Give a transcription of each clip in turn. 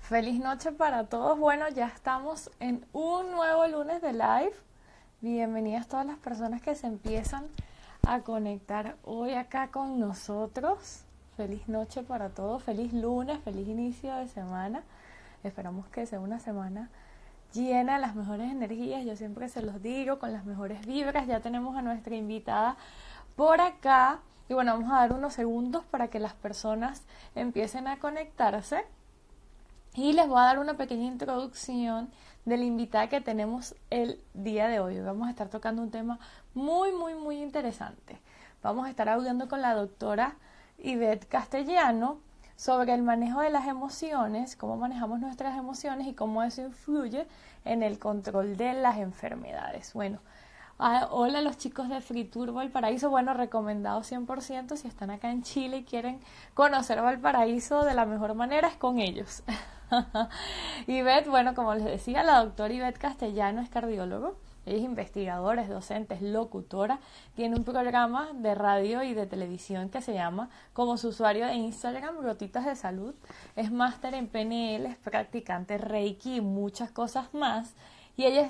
Feliz noche para todos. Bueno, ya estamos en un nuevo lunes de live. Bienvenidas todas las personas que se empiezan a conectar hoy acá con nosotros. Feliz noche para todos, feliz lunes, feliz inicio de semana. Esperamos que sea una semana llena de las mejores energías. Yo siempre se los digo, con las mejores vibras. Ya tenemos a nuestra invitada por acá. Y bueno, vamos a dar unos segundos para que las personas empiecen a conectarse. Y les voy a dar una pequeña introducción de la invitada que tenemos el día de hoy. Hoy vamos a estar tocando un tema muy interesante. Vamos a estar hablando con la doctora Ivette Castellano sobre el manejo de las emociones, cómo manejamos nuestras emociones y cómo eso influye en el control de las enfermedades. Bueno, hola los chicos de Free Tour Valparaíso, bueno, recomendado 100% si están acá en Chile y quieren conocer Valparaíso de la mejor manera es con ellos. Ivette, bueno, como les decía, la doctora Ivette Castellano es cardiólogo, ella es investigadora, es docente, es locutora, tiene un programa de radio y de televisión que se llama, como su usuario de Instagram, Gotitas de Salud, es máster en PNL, es practicante Reiki y muchas cosas más. Y ella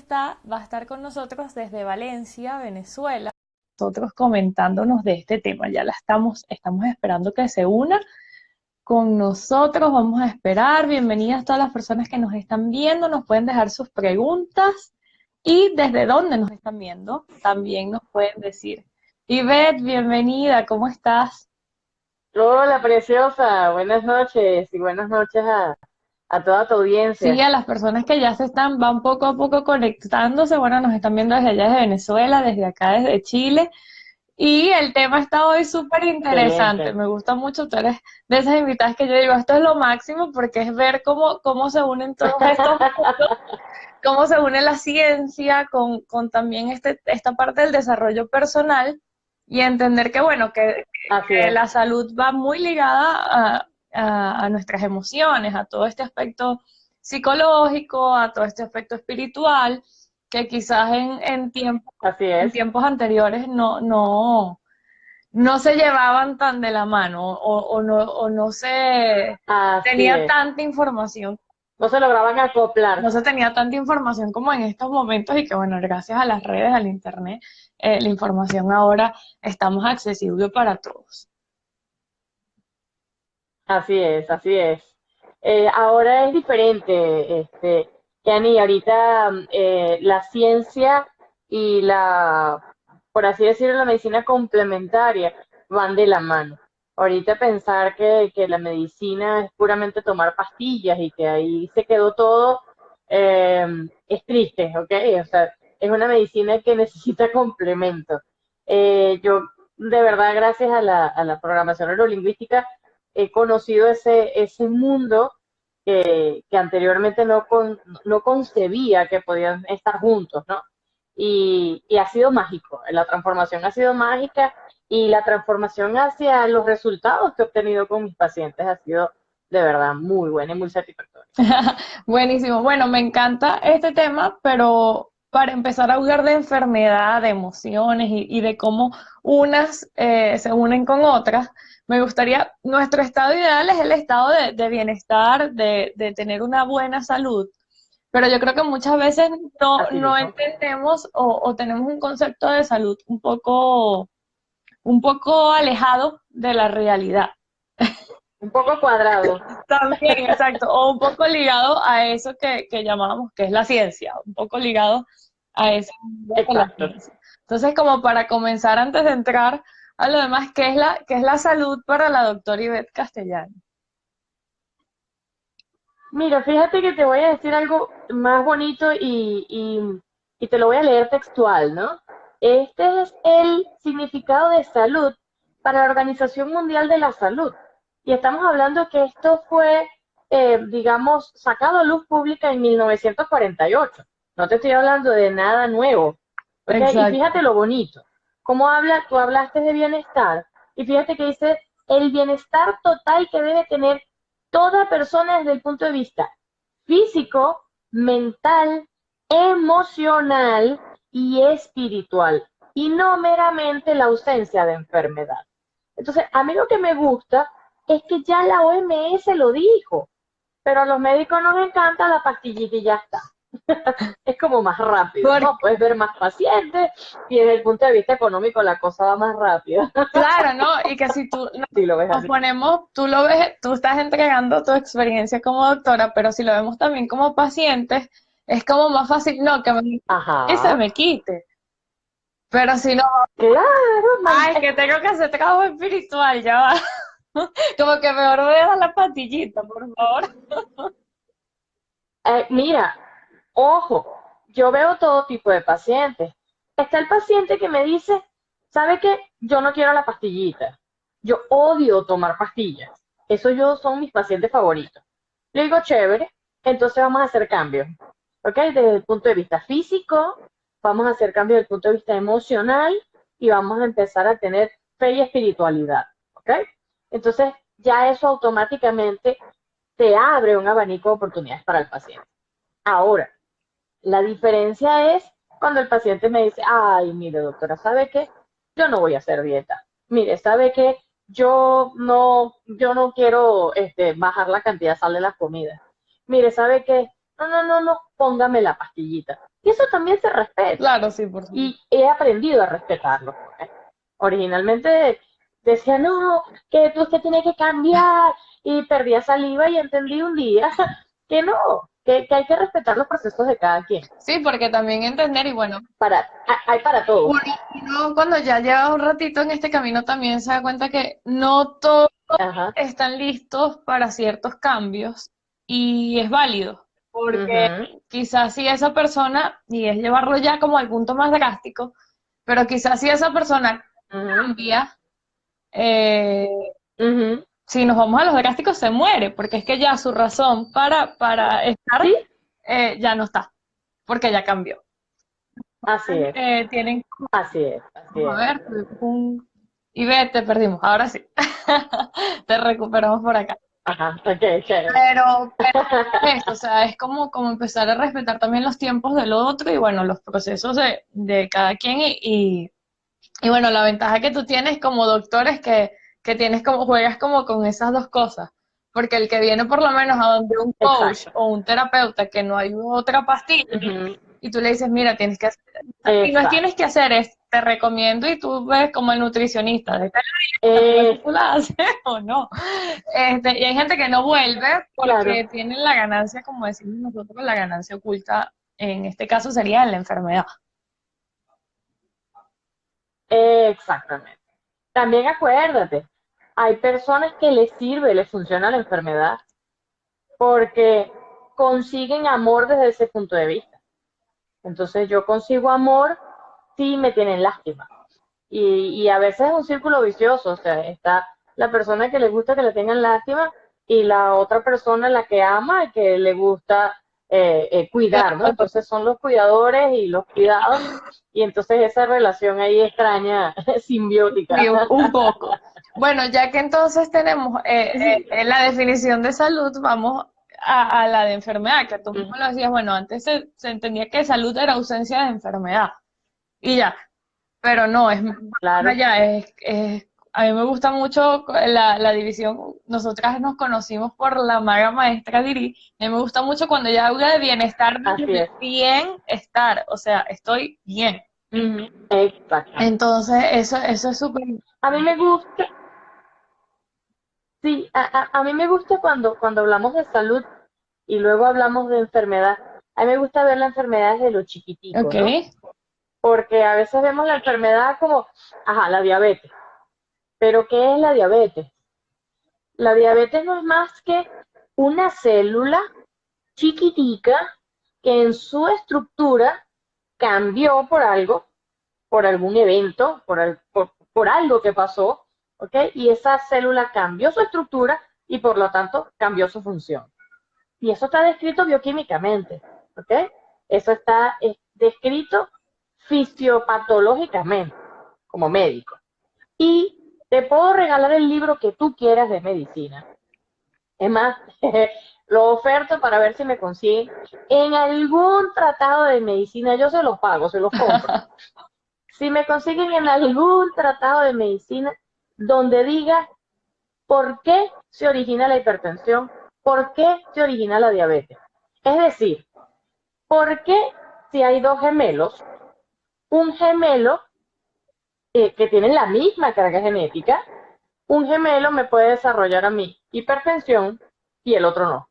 va a estar con nosotros desde Valencia, Venezuela, nosotros comentándonos de este tema. Ya estamos esperando que se una con nosotros. Vamos a esperar. Bienvenidas todas las personas que nos están viendo. Nos pueden dejar sus preguntas y desde dónde nos están viendo. También nos pueden decir. Ivette, bienvenida. ¿Cómo estás? Hola, preciosa, buenas noches y buenas noches a toda tu Sí, audiencia. a las personas que ya van poco a poco conectándose. Bueno, nos están viendo desde allá, desde Venezuela, desde acá, desde Chile. Y el tema está hoy súper interesante, Excelente. me gusta mucho, tú eres de esas invitadas que yo digo, esto es lo máximo porque es ver cómo se unen todos estos mundos, cómo se une la ciencia con también esta parte del desarrollo personal y entender que, bueno, Así que es, la salud va muy ligada a nuestras emociones, a todo este aspecto psicológico, a todo este aspecto espiritual, que quizás así en es, tiempos anteriores no se llevaban tan de la mano o no se así tenía es. tanta información, No se lograban acoplar. no se tenía tanta información como en estos momentos y que bueno, gracias a las redes, al internet, la información ahora está más accesible para todos. Así es, así es. Ahora es diferente, Yani, ahorita la ciencia y por así decirlo, la medicina complementaria van de la mano. Ahorita pensar que la medicina es puramente tomar pastillas y que ahí se quedó todo, es triste, ¿ok? O sea, es una medicina que necesita complemento. Yo, de verdad, gracias a la programación neurolingüística, he conocido ese mundo que anteriormente no concebía que podían estar juntos, ¿no? Y ha sido mágico, la transformación ha sido mágica y la transformación hacia los resultados que he obtenido con mis pacientes ha sido de verdad muy buena y muy satisfactoria. Buenísimo. Bueno, me encanta este tema, pero para empezar a hablar de enfermedad, de emociones y de cómo unas se unen con otras, me gustaría, nuestro estado ideal es el estado de bienestar, de tener una buena salud, pero yo creo que muchas veces Así no mismo. entendemos o tenemos un concepto de salud un poco alejado de la realidad. Un poco cuadrado. También, exacto, o un poco ligado a eso que llamábamos que es la ciencia, un poco ligado a ese mundo de la Exacto. ciencia. Entonces, como para comenzar, antes de entrar a lo demás, qué es la salud para la doctora Ivette Castellano? Mira, fíjate que te voy a decir algo más bonito y te lo voy a leer textual, ¿no? Este es el significado de salud para la Organización Mundial de la Salud. Y estamos hablando que esto fue, digamos, sacado a luz pública en 1948. No te estoy hablando de nada nuevo, ¿ok? Y Exacto. fíjate lo bonito. ¿Cómo habla? Tú hablaste de bienestar. Y fíjate que dice el bienestar total que debe tener toda persona desde el punto de vista físico, mental, emocional y espiritual, y no meramente la ausencia de enfermedad. Entonces, a mí lo que me gusta es que ya la OMS lo dijo. pero a los médicos nos encanta la pastillita y ya está. Es como más rápido, Por- ¿no? Puedes ver más pacientes y desde el punto de vista económico la cosa va más rápido. claro, ¿no? Y que si tú Si lo ves nos así. ponemos, tú lo ves, tú estás entregando tu experiencia como doctora, pero si lo vemos también como pacientes, es como más fácil, no, que se Ajá, me quite. Pero si no, claro, ay, que tengo que hacer trabajo espiritual, ya va. Como que mejor me dejas la pastillita, por favor. mira, ojo, yo veo todo tipo de pacientes. Está el paciente que me dice, ¿sabe qué? Yo no quiero la pastillita. Yo odio tomar pastillas. Eso yo son mis pacientes favoritos. Le digo, chévere, entonces vamos a hacer cambios. ¿Ok? Desde el punto de vista físico, vamos a hacer cambios desde el punto de vista emocional y vamos a empezar a tener fe y espiritualidad. ¿Ok? Entonces, ya eso automáticamente te abre un abanico de oportunidades para el paciente. Ahora, la diferencia es cuando el paciente me dice, ay, mire, doctora, ¿sabe qué? Yo no voy a hacer dieta. Mire, ¿sabe qué? Yo no quiero bajar la cantidad de sal de las comidas. Mire, ¿sabe qué? No, no, no, no, póngame la pastillita. Y eso también se respeta. Claro, sí, por supuesto. Y he aprendido a respetarlo. Originalmente decía, no, que tú usted tiene que cambiar. Y perdía saliva y entendí un día que no, que hay que respetar los procesos de cada quien. Sí, porque también entender, y bueno, Hay para todo. uno cuando ya lleva un ratito en este camino también se da cuenta que no todos Ajá. están listos para ciertos cambios y es válido, porque Ujú, quizás si esa persona, y es llevarlo ya como al punto más drástico, pero quizás si esa persona ujú, cambia, eh, ujú. si nos vamos a los drásticos se muere, porque es que ya su razón para estar Sí, ya no está, porque ya cambió. así es, Tienen, así es, así vamos a es. ver, y ve, te perdimos, ahora sí, te recuperamos por acá. Ajá, ok, chévere. Pero es esto, o sea, es como empezar a respetar también los tiempos del otro y bueno, los procesos de cada quien y bueno, la ventaja que tú tienes como doctor es que tienes como, juegas como con esas dos cosas, porque el que viene por lo menos a donde un coach Exacto. o un terapeuta que no hay otra pastilla Ujú, y tú le dices, mira, tienes que hacer, y no es tienes exacto. que hacer, es te recomiendo y tú ves como el nutricionista, de Eh, tú la haces o no. Y hay gente que no vuelve claro, porque tienen la ganancia, como decimos nosotros, la ganancia oculta, en este caso sería en la enfermedad. exactamente. También acuérdate, hay personas que les sirve, les funciona la enfermedad porque consiguen amor desde ese punto de vista. Entonces yo consigo amor si me tienen lástima. Y a veces es un círculo vicioso, o sea, está la persona que le gusta que le tengan lástima y la otra persona la que ama y que le gusta cuidar, ¿no? Entonces son los cuidadores y los cuidados y entonces esa relación ahí extraña, Sí, simbiótica. un poco. Bueno, ya que entonces tenemos la definición de salud, vamos a la de enfermedad, que tú mismo lo decías, bueno, antes se entendía que salud era ausencia de enfermedad y ya, pero no, es más Claro, allá, a mí me gusta mucho la división, nosotras nos conocimos por la maga maestra Diri, y a mí me gusta mucho cuando ella habla de bienestar, así es. de bienestar, o sea, estoy bien. Ujú, exactamente. Entonces, eso es súper. A mí me gusta, sí, a mí me gusta cuando hablamos de salud y luego hablamos de enfermedad. A mí me gusta ver la enfermedad desde lo chiquitico, Ok, ¿no? Porque a veces vemos la enfermedad como, ajá, la diabetes. Pero ¿qué es la diabetes? La diabetes no es más que una célula chiquitica que en su estructura cambió por algo, por algún evento, por algo que pasó, ¿ok? Y esa célula cambió su estructura y por lo tanto cambió su función. Y eso está descrito bioquímicamente, ¿ok? Eso está descrito fisiopatológicamente, como médico. Y te puedo regalar el libro que tú quieras de medicina. Es más, lo oferto para ver si me consiguen. En algún tratado de medicina, yo se los pago, se los compro. Si me consiguen en algún tratado de medicina donde diga por qué se origina la hipertensión ¿por qué se origina la diabetes? Es decir, ¿por qué si hay dos gemelos, un gemelo que tiene la misma carga genética, un gemelo me puede desarrollar a mí hipertensión y el otro no?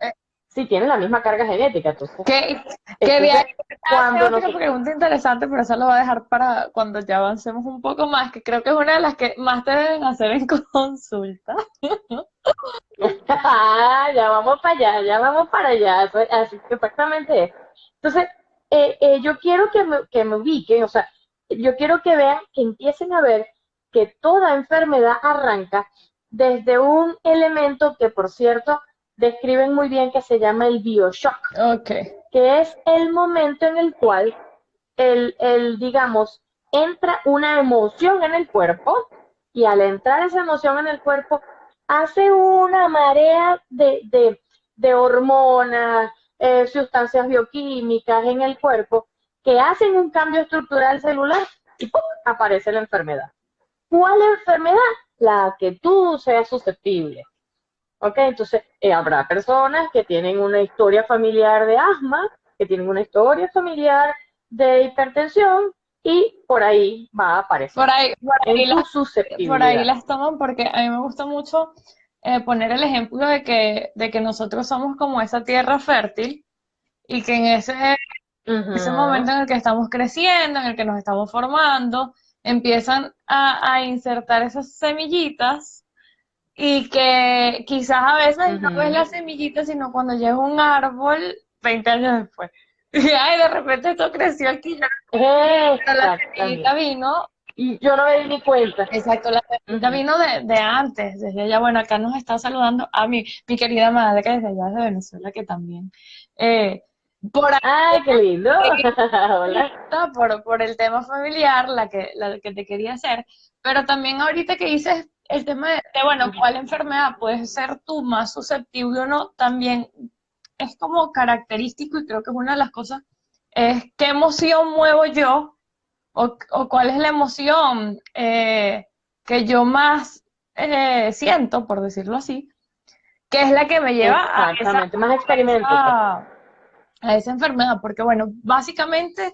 Eh, Si tienen la misma carga genética, entonces. que de ahí Entonces, hace cuando otra nosotros. pregunta interesante, pero esa lo voy a dejar para cuando ya avancemos un poco más, que creo que es una de las que más te deben hacer en consulta. Ya vamos para allá, ya vamos para allá. Así que exactamente es. Entonces, yo quiero que me ubiquen, o sea, yo quiero que vean, que empiecen a ver que toda enfermedad arranca desde un elemento que, por cierto, describen muy bien, que se llama el bioshock, Ok. que es el momento en el cual digamos, entra una emoción en el cuerpo, y al entrar esa emoción en el cuerpo, hace una marea de hormonas, sustancias bioquímicas en el cuerpo, que hacen un cambio estructural celular y ¡pum!, aparece la enfermedad. ¿Cuál enfermedad? La que tú seas susceptible. ¿Ok? Entonces, habrá personas que tienen una historia familiar de asma, que tienen una historia familiar de hipertensión, y por ahí va a aparecer Por ahí en tu por ahí susceptibilidad. las toman porque a mí me gusta mucho poner el ejemplo de que nosotros somos como esa tierra fértil y que en ese Ujú, momento en el que estamos creciendo, en el que nos estamos formando, empiezan a insertar esas semillitas y que quizás a veces no ves ujú. las semillitas, sino cuando llega un árbol 20 años después. Y ay, de repente esto creció aquí, pero la semillita Exactamente. vino. Y yo no me di ni cuenta. Exacto, la semillita Ujú. vino de antes, desde allá. Bueno, acá nos está saludando a mi querida madre, que desde allá de Venezuela, que también por Ay, qué lindo. ahí Hola. por el tema familiar, la que te quería hacer, pero también ahorita que dices el tema bueno, Ujú. ¿cuál enfermedad puedes ser tú más susceptible o no? También es como característico y creo que es una de las cosas, es qué emoción muevo yo o cuál es la emoción que yo más siento, por decirlo así, que es la que me lleva Exactamente, más experimento, pues. esa, a esa enfermedad, porque bueno, básicamente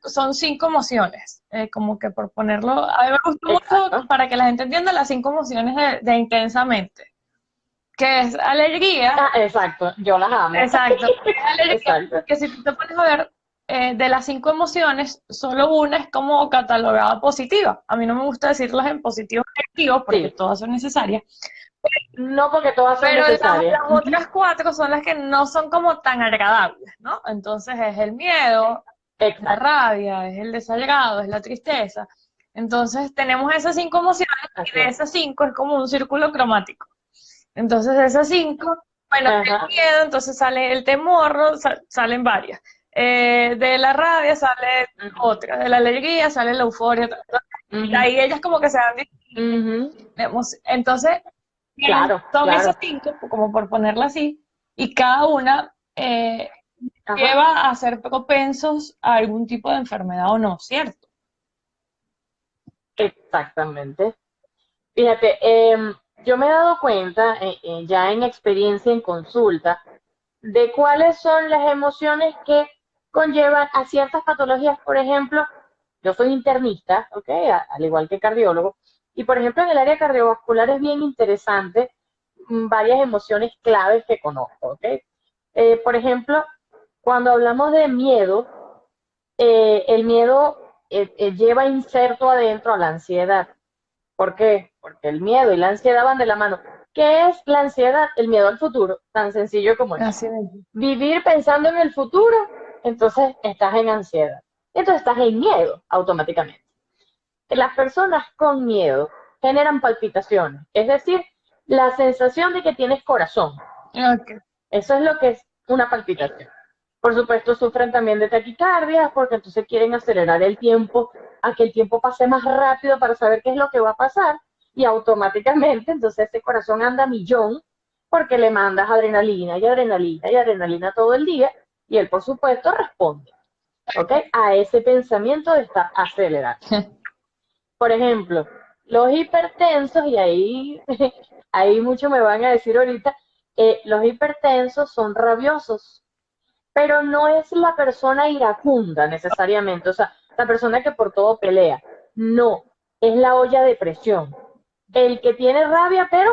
son 5 emociones, como que por ponerlo, a mí me gusta mucho Exacto. para que la gente entienda las 5 emociones de intensamente, que es alegría, Ah, exacto, yo las amo. exacto, que es alegría, Exacto. que si tú te pones a ver, de las 5 emociones, solo una es como catalogada positiva. A mí no me gusta decirlas en positivo o negativo porque Sí, todas son necesarias, no porque todas son pero las necesarias. Ujú. otras 4 son las que no son como tan agradables, ¿no? Entonces es el miedo, la Exacto, rabia, es el desagrado, es la tristeza. Entonces tenemos esas 5 emociones y así de es. esas 5 es como un círculo cromático. Entonces de esas 5, bueno, Ajá. del miedo, entonces sale el temor, ¿no? Salen varias. De la rabia sale Ujú, otra, de la alegría sale la euforia. Entonces, y ujú, ahí ellas como que se van. ujú. Entonces, Claro, son esas claro. 5, como por ponerla así, y cada una Ajá. lleva a ser propensos a algún tipo de enfermedad o no, ¿cierto? Exactamente. Fíjate, yo me he dado cuenta, ya en experiencia en consulta, de cuáles son las emociones que conllevan a ciertas patologías. Por ejemplo, yo soy internista, ¿ok? Al igual que cardiólogo. Y por ejemplo, en el área cardiovascular es bien interesante, varias emociones claves que conozco, ¿ok? Por ejemplo, cuando hablamos de miedo, el miedo lleva inserto adentro a la ansiedad. ¿Por qué? Porque el miedo y la ansiedad van de la mano. ¿Qué es la ansiedad? El miedo al futuro, tan sencillo como eso. Así es. Vivir pensando en el futuro, entonces estás en ansiedad. Entonces estás en miedo automáticamente. Las personas con miedo generan palpitaciones, es decir, la sensación de que tienes corazón. Ok. Eso es lo que es una palpitación. Por supuesto, sufren también de taquicardia, porque entonces quieren acelerar el tiempo, a que el tiempo pase más rápido para saber qué es lo que va a pasar, y automáticamente entonces ese corazón anda a millón, porque le mandas adrenalina y adrenalina y adrenalina todo el día, y él por supuesto responde, ¿ok? A ese pensamiento de estar acelerado. Por ejemplo, los hipertensos, y ahí, ahí muchos me van a decir ahorita, los hipertensos son rabiosos, pero no es la persona iracunda necesariamente, o sea, la persona que por todo pelea. No, es la olla de presión. El que tiene rabia, pero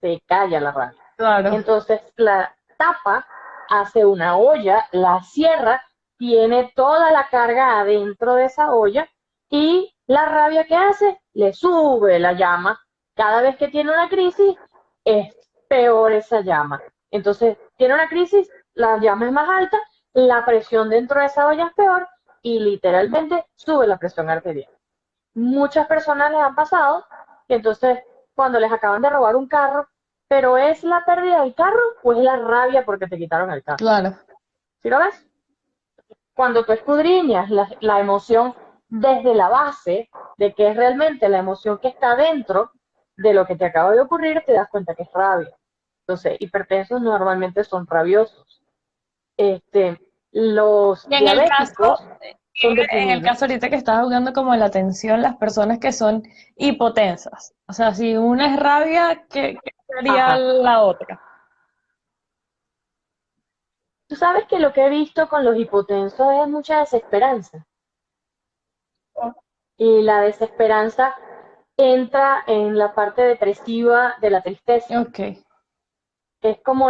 se calla la rabia. Claro. Entonces la tapa, hace una olla, la cierra, tiene toda la carga adentro de esa olla y la rabia que hace le sube la llama. Cada vez que tiene una crisis es peor esa llama. Entonces tiene una crisis, la llama es más alta, la presión dentro de esa olla es peor y literalmente sube la presión arterial. Muchas personas les han pasado que entonces cuando les acaban de robar un carro, pero ¿es la pérdida del carro o es la rabia porque te quitaron el carro? Claro. ¿Sí lo ves? Cuando tú escudriñas la emoción desde la base de que es realmente la emoción que está dentro de lo que te acaba de ocurrir, te das cuenta que es rabia. Entonces, hipertensos normalmente son rabiosos. Los Y diabéticos son en el deprimidos. caso ahorita que estás jugando como la atención, las personas que son hipotensas. O sea, si una es rabia, ¿qué sería Ajá. la otra? Tú sabes que lo que he visto con los hipotensos es mucha desesperanza. Y la desesperanza entra en la parte depresiva de la tristeza. Ok. Es como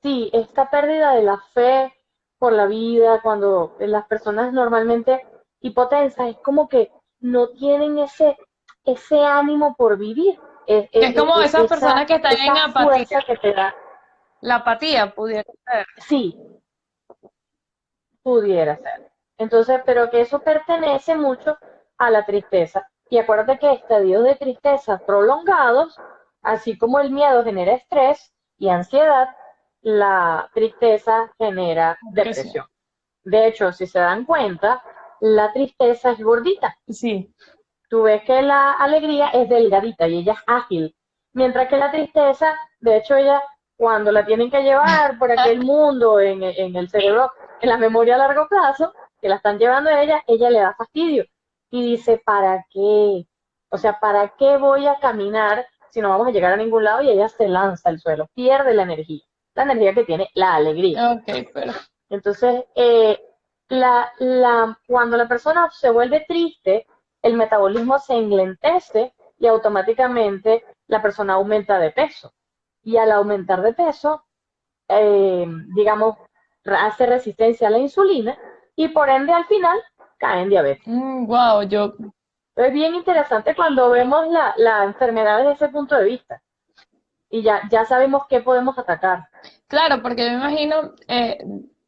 sí, esta pérdida de la fe por la vida, cuando las personas normalmente hipotensas, es como que no tienen ese ánimo por vivir, Que es como esas personas que están en esa apatía. fuerza que te da. La apatía pudiera ser. Sí, pudiera ser. Entonces, pero que eso pertenece mucho a la tristeza. Y acuérdate que estadios de tristeza prolongados, así como el miedo genera estrés y ansiedad, la tristeza genera Depresión. depresión. De hecho, si se dan cuenta, la tristeza es gordita. Sí. Tú ves que la alegría es delgadita y ella es ágil, mientras que la tristeza, de hecho, ella cuando la tienen que llevar por aquel mundo en el cerebro, en la memoria a largo plazo, que la están llevando a ella le da fastidio y dice, ¿para qué? O sea, ¿para qué voy a caminar si no vamos a llegar a ningún lado? Y ella se lanza al suelo, pierde la energía que tiene la alegría. Ok, pero. Entonces, cuando la persona se vuelve triste, el metabolismo se enlentece y automáticamente la persona aumenta de peso. Y al aumentar de peso, eh, digamos, hace resistencia a la insulina y por ende al final cae en diabetes. Wow, yo. Es bien interesante cuando vemos la enfermedad desde ese punto de vista y ya sabemos qué podemos atacar. Claro, porque yo me imagino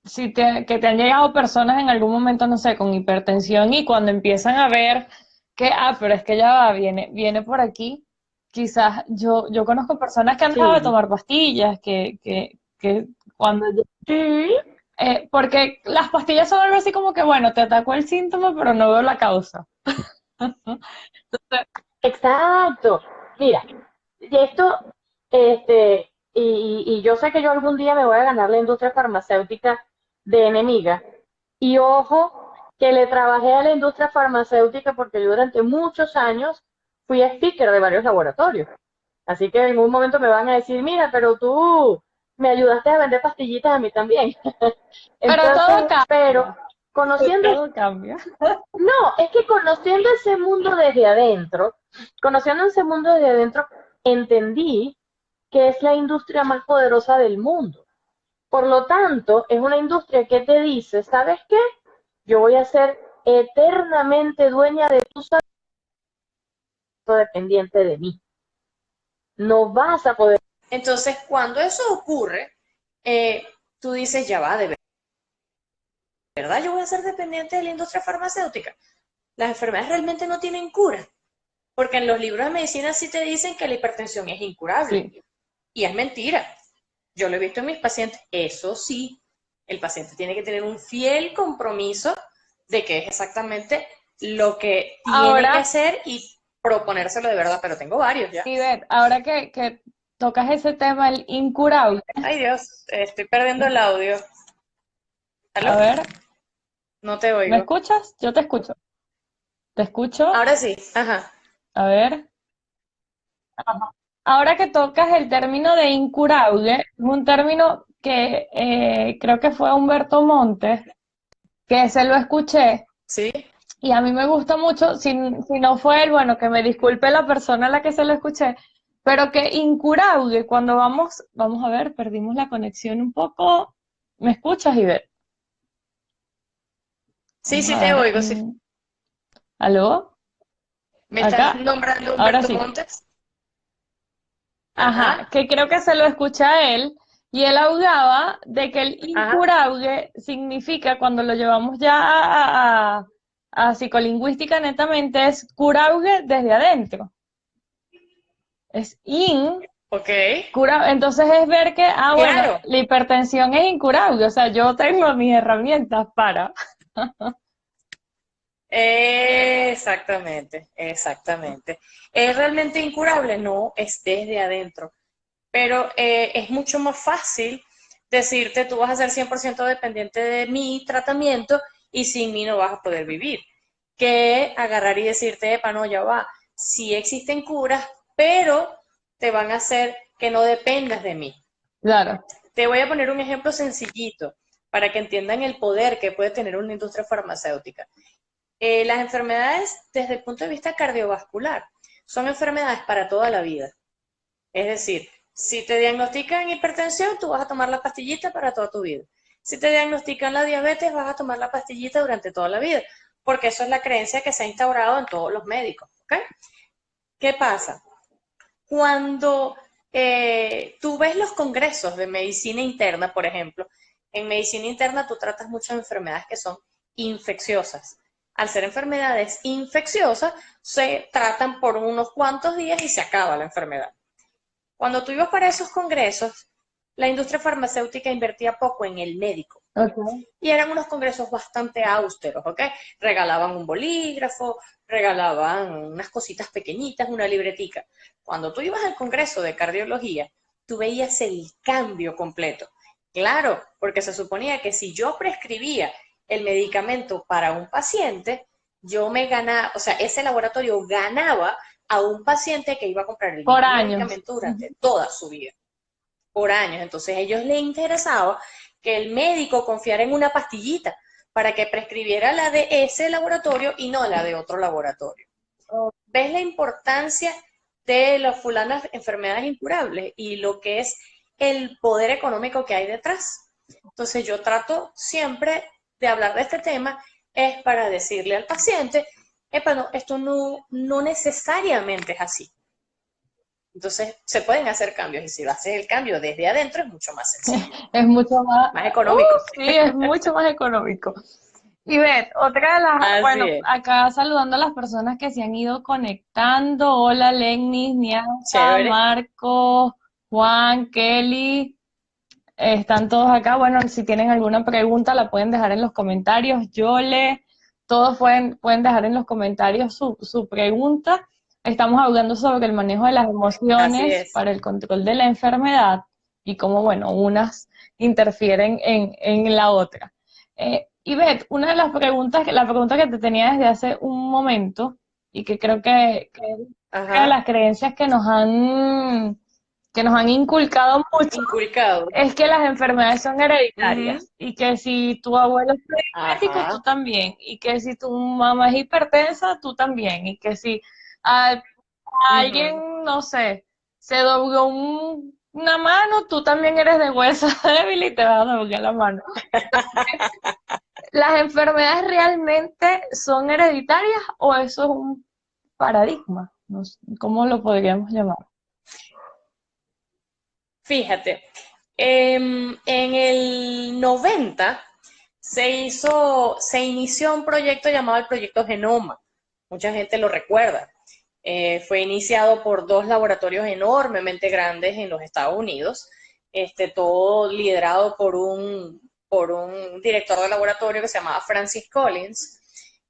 si que te han llegado personas en algún momento, no sé, con hipertensión y cuando empiezan a ver que, pero es que ya va, viene por aquí. Quizás yo conozco personas que han dejado de Sí, tomar pastillas, que cuando sí, porque las pastillas son algo así como que, bueno, te atacó el síntoma, pero no veo la causa. exacto. Mira, y esto, y yo sé que yo algún día me voy a ganar la industria farmacéutica de enemiga. Y ojo, que le trabajé a la industria farmacéutica porque yo durante muchos años fui speaker de varios laboratorios. Así que en un momento me van a decir, mira, pero tú me ayudaste a vender pastillitas a mí también. Pero todo Entonces, pero cambia, conociendo todo cambia. no, es que conociendo ese mundo desde adentro, conociendo ese mundo desde adentro, entendí que es la industria más poderosa del mundo. Por lo tanto, es una industria que te dice, ¿sabes qué? Yo voy a ser eternamente dueña de tu salud dependiente de mí. No vas a poder. Entonces, cuando eso ocurre, tú dices, ya va, de verdad yo voy a ser dependiente de la industria farmacéutica. Las enfermedades realmente no tienen cura. Porque en los libros de medicina sí te dicen que la hipertensión es incurable. Sí. Y es mentira. Yo lo he visto en mis pacientes. Eso sí, el paciente tiene que tener un fiel compromiso de que es exactamente lo que tiene que Ahora, hacer y proponérselo de verdad. Pero tengo varios ya. Ivette, ahora que tocas ese tema, el incurable, Ay Dios, estoy perdiendo el audio. a ¿Aló? ver, No te ¿me oigo. escuchas? Yo te escucho. ¿Te escucho? Ahora sí. Ajá. A ver. ahora que tocas el término de incurable, es un término que creo que fue Humberto Montes, que se lo escuché ¿Sí? y a mí me gusta mucho, si no fue él, bueno, que me disculpe la persona a la que se lo escuché, pero que incurable, cuando vamos a ver, perdimos la conexión un poco. ¿Me escuchas, Iber? Sí, Vamos sí a te ver. oigo. Sí. ¿Aló? ¿Me estás ¿Acá? nombrando Ahora Humberto sí. Montes? Ajá, Ajá, que creo que se lo escuché a él, y él hablaba de que el ajá. incurable significa, cuando lo llevamos ya a psicolingüística netamente, es curable desde adentro. Es Ok, entonces es ver que, bueno, claro. la hipertensión es incurable, o sea, yo tengo mis herramientas para. Exactamente, exactamente. ¿Es realmente incurable? No, es desde adentro. Pero es mucho más fácil decirte, tú vas a ser 100% dependiente de mi tratamiento y sin mí no vas a poder vivir, que agarrar y decirte, epa, no, ya va, sí existen curas, pero te van a hacer que no dependas de mí. Claro, Te voy a poner un ejemplo sencillito para que entiendan el poder que puede tener una industria farmacéutica. Las enfermedades desde el punto de vista cardiovascular son enfermedades para toda la vida. Es decir, si te diagnostican hipertensión, tú vas a tomar la pastillita para toda tu vida. Si te diagnostican la diabetes, vas a tomar la pastillita durante toda la vida, porque eso es la creencia que se ha instaurado en todos los médicos. ¿Ok? ¿Qué pasa? Cuando tú ves los congresos de medicina interna, por ejemplo, en medicina interna tú tratas muchas enfermedades que son infecciosas. Al ser enfermedades infecciosas, se tratan por unos cuantos días y se acaba la enfermedad. Cuando tú ibas para esos congresos, la industria farmacéutica invertía poco en el médico. ok. Y eran unos congresos bastante austeros, ¿ok? Regalaban un bolígrafo, regalaban unas cositas pequeñitas, una libretica. Cuando tú ibas al congreso de cardiología, tú veías el cambio completo. Claro, porque se suponía que si yo prescribía el medicamento para un paciente, yo me ganaba, o sea, ese laboratorio ganaba a un paciente que iba a comprar el Por mismo años. medicamento durante toda su vida, por años. Entonces a ellos les interesaba que el médico confiara en una pastillita para que prescribiera la de ese laboratorio y no la de otro laboratorio. ¿Ves la importancia de las fulanas enfermedades incurables y lo que es el poder económico que hay detrás? Entonces yo trato siempre de hablar de este tema, es para decirle al paciente, epa, no, esto no necesariamente es así. Entonces se pueden hacer cambios y si lo haces el cambio desde adentro es mucho más sencillo, Es mucho más, más económico. sí, es mucho más económico. Y Beth, otra de las, Así bueno, es. acá saludando a las personas que se han ido conectando. Hola, Lenny, Nianza, Chévere. Marco, Juan, Kelly, están todos acá. Bueno, si tienen alguna pregunta la pueden dejar en los comentarios. Yole, todos pueden dejar en los comentarios su pregunta. Estamos hablando sobre el manejo de las Así emociones es. para el control de la enfermedad y cómo, bueno, unas interfieren en la otra. Y Beth, una de las preguntas, la pregunta que te tenía desde hace un momento y que creo que es una de Ajá. las creencias que nos han inculcado mucho, Inculcado. es que las enfermedades son Ujú. hereditarias y que si tu abuelo es diabético, tú Ajá. también, y que si tu mamá es hipertensa, tú también, y que si a Ujú. alguien, no sé, se dobló una mano, tú también eres de hueso débil y te vas a doblar la mano. ¿Las enfermedades realmente son hereditarias o eso es un paradigma? No sé, ¿cómo lo podríamos llamar? Fíjate, en el 90 se inició un proyecto llamado el Proyecto Genoma. Mucha gente lo recuerda. Fue iniciado por dos laboratorios enormemente grandes en los Estados Unidos, todo liderado por un director de laboratorio que se llamaba Francis Collins.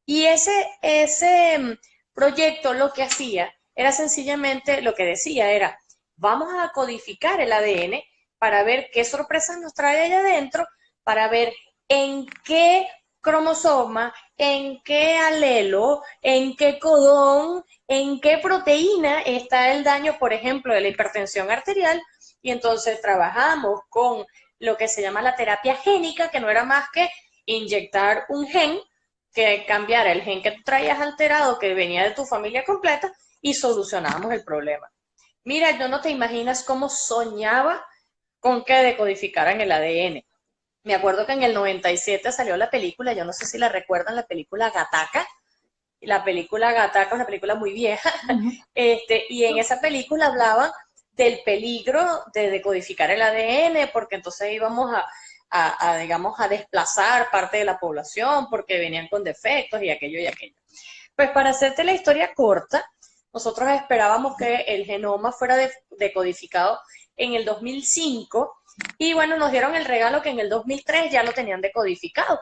Y ese proyecto lo que hacía era sencillamente, lo que decía era, vamos a codificar el ADN para ver qué sorpresas nos trae allá adentro, para ver en qué cromosoma, en qué alelo, en qué codón, en qué proteína está el daño, por ejemplo, de la hipertensión arterial, y entonces trabajamos con lo que se llama la terapia génica, que no era más que inyectar un gen, que cambiara el gen que tú traías alterado, que venía de tu familia completa, y solucionábamos el problema. Mira, yo no te imaginas cómo soñaba con que decodificaran el ADN. Me acuerdo que en el 97 salió la película, yo no sé si la recuerdan, la película Gattaca. La película Gattaca es una película muy vieja, y en esa película hablaban del peligro de decodificar el ADN, porque entonces íbamos digamos, a desplazar parte de la población, porque venían con defectos y aquello y aquello. Pues para hacerte la historia corta, nosotros esperábamos que el genoma fuera decodificado en el 2005, y bueno, nos dieron el regalo que en el 2003 ya lo tenían decodificado.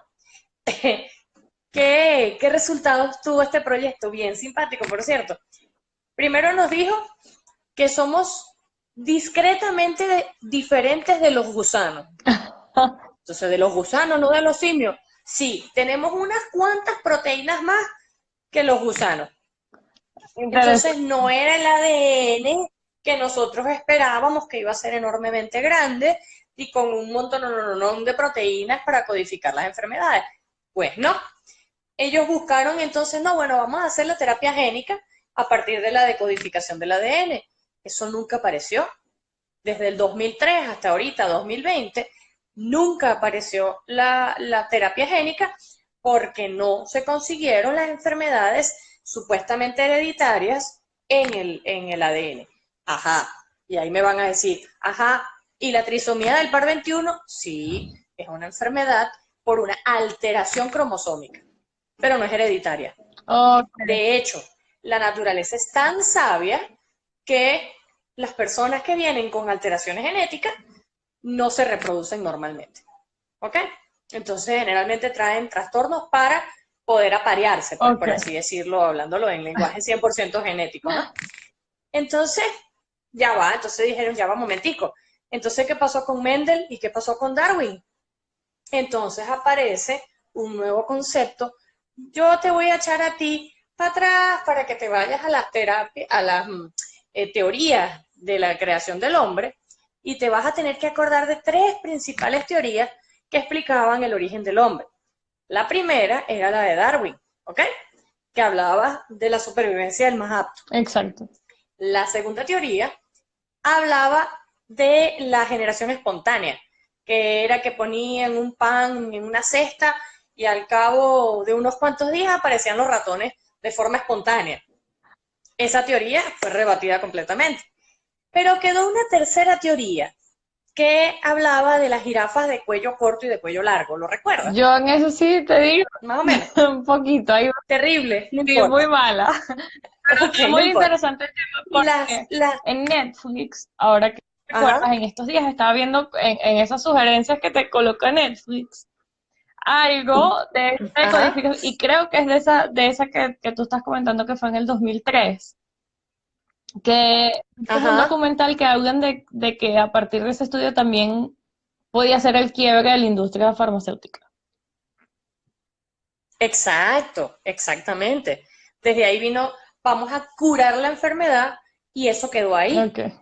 ¿Qué resultados tuvo este proyecto? Bien simpático, por cierto. Primero nos dijo que somos discretamente diferentes de los gusanos. Entonces, de los gusanos, no de los simios. Sí, tenemos unas cuantas proteínas más que los gusanos. Entonces, no era el ADN que nosotros esperábamos, que iba a ser enormemente grande y con un montón de proteínas para codificar las enfermedades. Pues no. Ellos buscaron entonces, no, bueno, vamos a hacer la terapia génica a partir de la decodificación del ADN. Eso nunca apareció. Desde el 2003 hasta ahorita, 2020, nunca apareció la terapia génica porque no se consiguieron las enfermedades supuestamente hereditarias en el ADN. Ajá, y ahí me van a decir, ajá, ¿y la trisomía del par 21? Sí, es una enfermedad por una alteración cromosómica, pero no es hereditaria. Okay. De hecho, la naturaleza es tan sabia que las personas que vienen con alteraciones genéticas no se reproducen normalmente. ¿Ok? Entonces, generalmente traen trastornos para poder aparearse, pues, por así decirlo, hablándolo en lenguaje 100% genético, ¿no? Entonces, ya va, entonces dijeron, ya va, momentico. Entonces, ¿qué pasó con Mendel y qué pasó con Darwin? Entonces aparece un nuevo concepto. Yo te voy a echar a ti para atrás para que te vayas a las terapias, a las teorías de la creación del hombre, y te vas a tener que acordar de tres principales teorías que explicaban el origen del hombre. La primera era la de Darwin, ¿ok? Que hablaba de la supervivencia del más apto. Exacto. La segunda teoría hablaba de la generación espontánea, que era que ponían un pan en una cesta y al cabo de unos cuantos días aparecían los ratones de forma espontánea. Esa teoría fue rebatida completamente. Pero quedó una tercera teoría que hablaba de las jirafas de cuello corto y de cuello largo. ¿Lo recuerdas? Yo en eso sí te digo Más o menos. un poquito. Ahí Terrible, no sí, importa. muy mala. Pero Ok, es no muy importa. interesante el tema porque en Netflix, ahora que recuerdas, Ajá. en estos días estaba viendo en esas sugerencias que te coloca Netflix algo de esta Ajá. decodificación, y creo que es de esa que tú estás comentando que fue en el 2003, que es un Ajá. documental que hablan de que a partir de ese estudio también podía ser el quiebre de la industria farmacéutica. Exacto, exactamente. Desde ahí vino, vamos a curar la enfermedad y eso quedó ahí. Okay.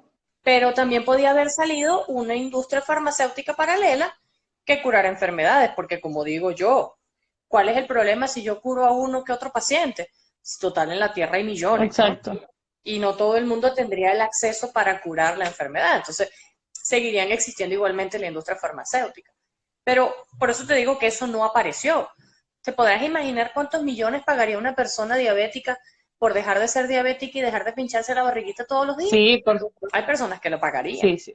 Pero también podía haber salido una industria farmacéutica paralela que curara enfermedades, porque como digo yo, ¿cuál es el problema si yo curo a uno que otro paciente? Total, en la Tierra hay millones, Exacto. ¿no? Y no todo el mundo tendría el acceso para curar la enfermedad. Entonces, seguirían existiendo igualmente la industria farmacéutica. Pero por eso te digo que eso no apareció. ¿Te podrás imaginar cuántos millones pagaría una persona diabética por dejar de ser diabética y dejar de pincharse la barriguita todos los días? Sí, por supuesto. Hay personas que lo pagarían. Sí, sí.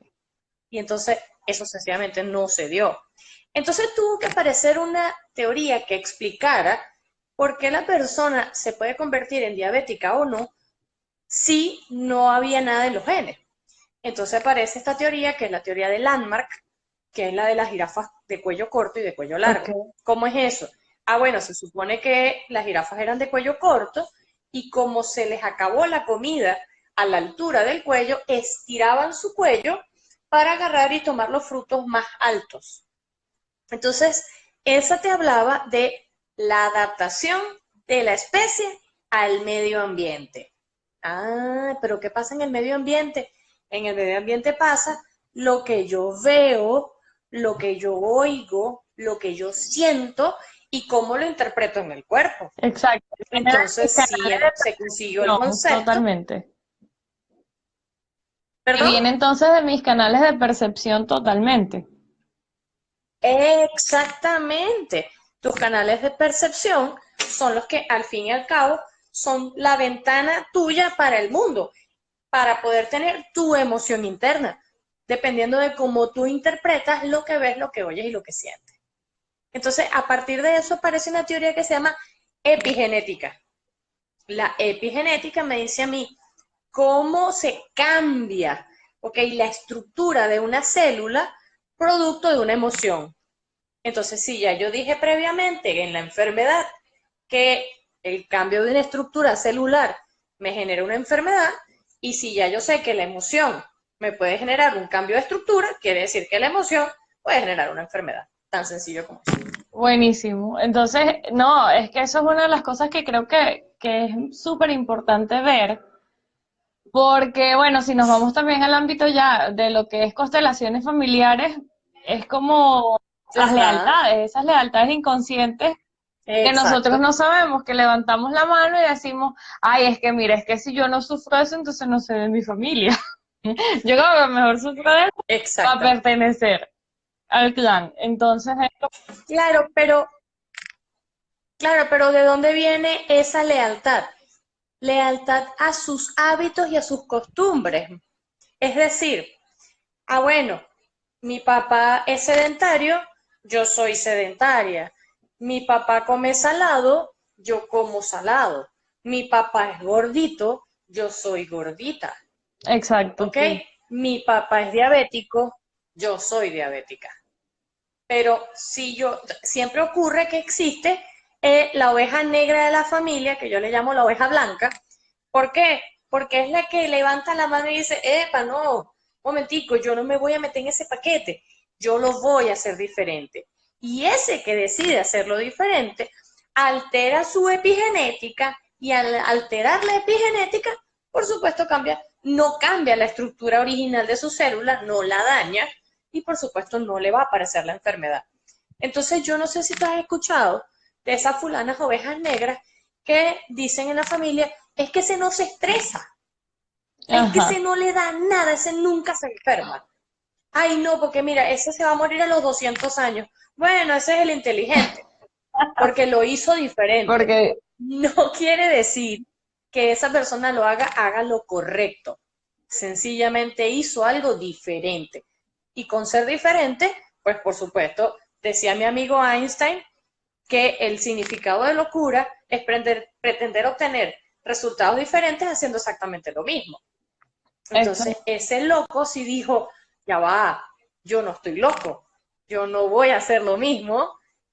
Y entonces eso sencillamente no se dio. Entonces tuvo que aparecer una teoría que explicara por qué la persona se puede convertir en diabética o no si no había nada en los genes. Entonces aparece esta teoría, que es la teoría de Landmark, que es la de las jirafas de cuello corto y de cuello largo. Okay. ¿Cómo es eso? Ah, bueno, se supone que las jirafas eran de cuello corto y como se les acabó la comida a la altura del cuello, estiraban su cuello para agarrar y tomar los frutos más altos. Entonces, esa te hablaba de la adaptación de la especie al medio ambiente. Ah, pero ¿qué pasa en el medio ambiente? En el medio ambiente pasa lo que yo veo, lo que yo oigo, lo que yo siento y cómo lo interpreto en el cuerpo. Exacto. Vienen de mis Entonces, sí, canales de se consiguió el percepción, concepto. totalmente. Que ¿Perdón? viene entonces de mis canales de percepción totalmente. Exactamente. Tus canales de percepción son los que al fin y al cabo son la ventana tuya para el mundo, para poder tener tu emoción interna, dependiendo de cómo tú interpretas lo que ves, lo que oyes y lo que sientes. Entonces, a partir de eso aparece una teoría que se llama epigenética. La epigenética me dice a mí cómo se cambia, ¿ok? La estructura de una célula producto de una emoción. Entonces, sí, ya yo dije previamente en la enfermedad que el cambio de una estructura celular me genera una enfermedad, y si ya yo sé que la emoción me puede generar un cambio de estructura, quiere decir que la emoción puede generar una enfermedad. Tan sencillo como eso. Buenísimo. Entonces, no, es que eso es una de las cosas que creo que es súper importante ver, porque, bueno, si nos vamos también al ámbito ya de lo que es constelaciones familiares, es como las Ajá, lealtades, esas lealtades inconscientes que nosotros exacto, no sabemos, que levantamos la mano y decimos, ay, es que mira, es que si yo no sufro eso, entonces no soy de mi familia. Yo creo que mejor sufro de eso para exactamente. pertenecer al clan. Entonces, Claro, pero ¿de dónde viene esa lealtad? Lealtad a sus hábitos y a sus costumbres. Es decir, bueno, mi papá es sedentario, yo soy sedentaria. Mi papá come salado, yo como salado. Mi papá es gordito, yo soy gordita. exacto, ¿Ok? sí. Mi papá es diabético, yo soy diabética. Pero si yo, siempre ocurre que existe la oveja negra de la familia, que yo le llamo la oveja blanca. ¿Por qué? Porque es la que levanta la mano y dice, epa, no, momentico, yo no me voy a meter en ese paquete, yo lo voy a hacer diferente. Y ese que decide hacerlo diferente, altera su epigenética, y al alterar la epigenética, por supuesto cambia, no cambia la estructura original de su célula, no la daña, y por supuesto no le va a aparecer la enfermedad. Entonces yo no sé si tú has escuchado de esas fulanas ovejas negras que dicen en la familia, es que ese no se estresa, es que ese Ajá. no le da nada, ese nunca se enferma. Ay, no, porque mira, ese se va a morir a los 200 años. Bueno, ese es el inteligente, porque lo hizo diferente. Porque No quiere decir que esa persona haga lo correcto. Sencillamente hizo algo diferente. Y con ser diferente, pues por supuesto, decía mi amigo Einstein que el significado de locura es pretender obtener resultados diferentes haciendo exactamente lo mismo. Entonces, exacto. ese loco sí dijo, ya va, yo no estoy loco, yo no voy a hacer lo mismo,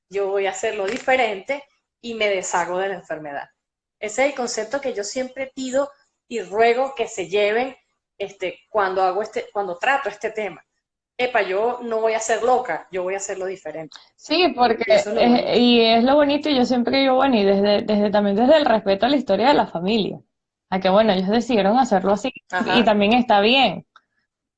yo voy a hacerlo diferente y me deshago de la enfermedad. Ese es el concepto que yo siempre pido y ruego que se lleven cuando trato este tema. Epa, yo no voy a ser loca, yo voy a hacerlo diferente. Sí, porque Y eso es lo bonito. y es lo bonito, y yo siempre digo, bueno, y desde también desde el respeto a la historia de la familia, a que bueno, ellos decidieron hacerlo así y Ajá, también está bien.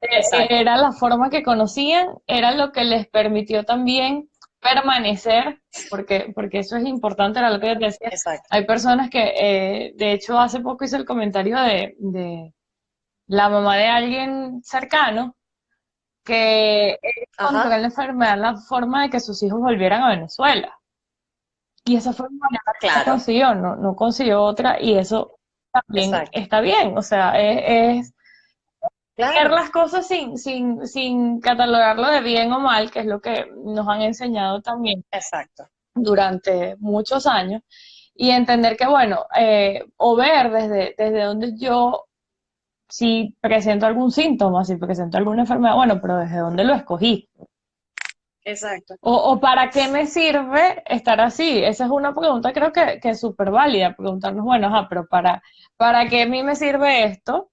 exacto, Era la forma que conocían, era lo que les permitió también permanecer, porque eso es importante, era lo que yo te decía. exacto. Hay personas que, de hecho, hace poco hice el comentario de la mamá de alguien cercano que encontró Ajá, en la enfermedad la forma de que sus hijos volvieran a Venezuela. Y esa fue una manera que no claro, consiguió, no consiguió otra, y eso también exacto. está bien. O sea, es ver Claro, las cosas sin catalogarlo de bien o mal, que es lo que nos han enseñado también exacto. durante muchos años, y entender que, bueno, o ver desde donde yo, si presento algún síntoma, si presento alguna enfermedad, bueno, pero desde dónde lo escogí. Exacto. O para qué me sirve estar así. Esa es una pregunta creo que es súper válida, preguntarnos, bueno, ajá, pero para qué a mí me sirve esto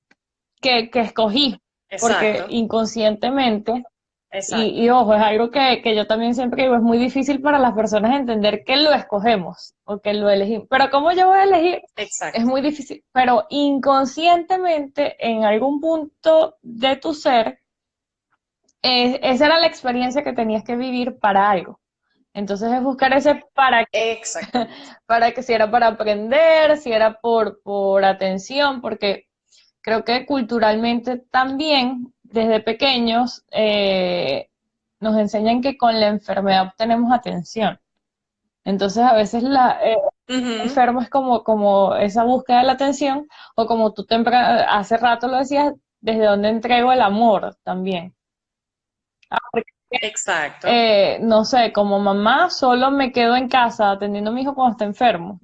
que escogí, porque Exacto. inconscientemente Exacto. Y ojo, es algo que yo también siempre digo, es muy difícil para las personas entender que lo escogemos o que lo elegimos. Pero ¿cómo yo voy a elegir? Es Exacto. muy difícil. Pero inconscientemente, en algún punto de tu ser, esa era la experiencia que tenías que vivir para algo. Entonces es buscar ese para qué, Exactamente. para que si era para aprender, si era por atención, porque creo que culturalmente también, desde pequeños, nos enseñan que con la enfermedad obtenemos atención. Entonces a veces Ujú. enfermo es como esa búsqueda de la atención, o como tú hace rato lo decías, desde donde entrego el amor también. Exacto. No sé, como mamá solo me quedo en casa atendiendo a mi hijo cuando está enfermo,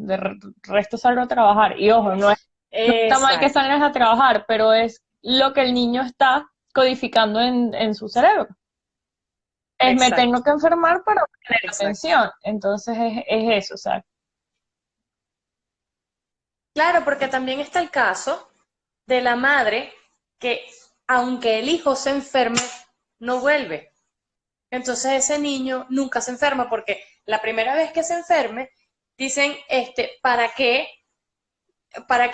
resto salgo a trabajar. Y ojo, no está mal que Exacto. salgas a trabajar, pero es lo que el niño está codificando en su cerebro. Es me tengo Exacto. que enfermar para obtener Exacto. atención. Entonces es eso, o sea, Claro, porque también está el caso de la madre que, aunque el hijo se enferme, no vuelve. Entonces ese niño nunca se enferma porque la primera vez que se enferme, dicen, ¿para qué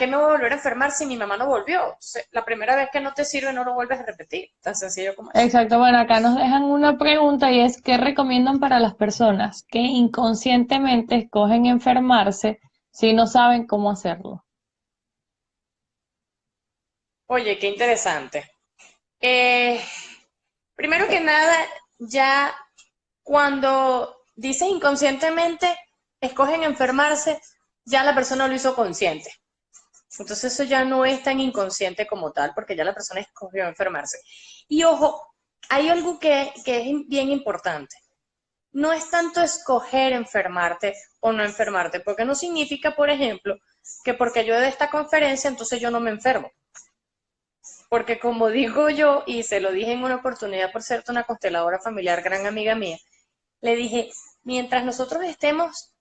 me voy a volver a enfermar si mi mamá no volvió? Entonces, la primera vez que no te sirve no lo vuelves a repetir. Tan sencillo como eso. exacto. Bueno, acá nos dejan una pregunta y es, ¿qué recomiendan para las personas que inconscientemente escogen enfermarse si no saben cómo hacerlo? Oye, qué interesante. Eh, Primero que nada, ya cuando dices inconscientemente, escogen enfermarse, ya la persona lo hizo consciente. Entonces eso ya no es tan inconsciente como tal, porque ya la persona escogió enfermarse. Y ojo, hay algo que es bien importante. No es tanto escoger enfermarte o no enfermarte, porque no significa, por ejemplo, que porque yo de esta conferencia, entonces yo no me enfermo. Porque como digo yo, y se lo dije en una oportunidad, por cierto, una consteladora familiar, gran amiga mía, le dije, mientras nosotros estemos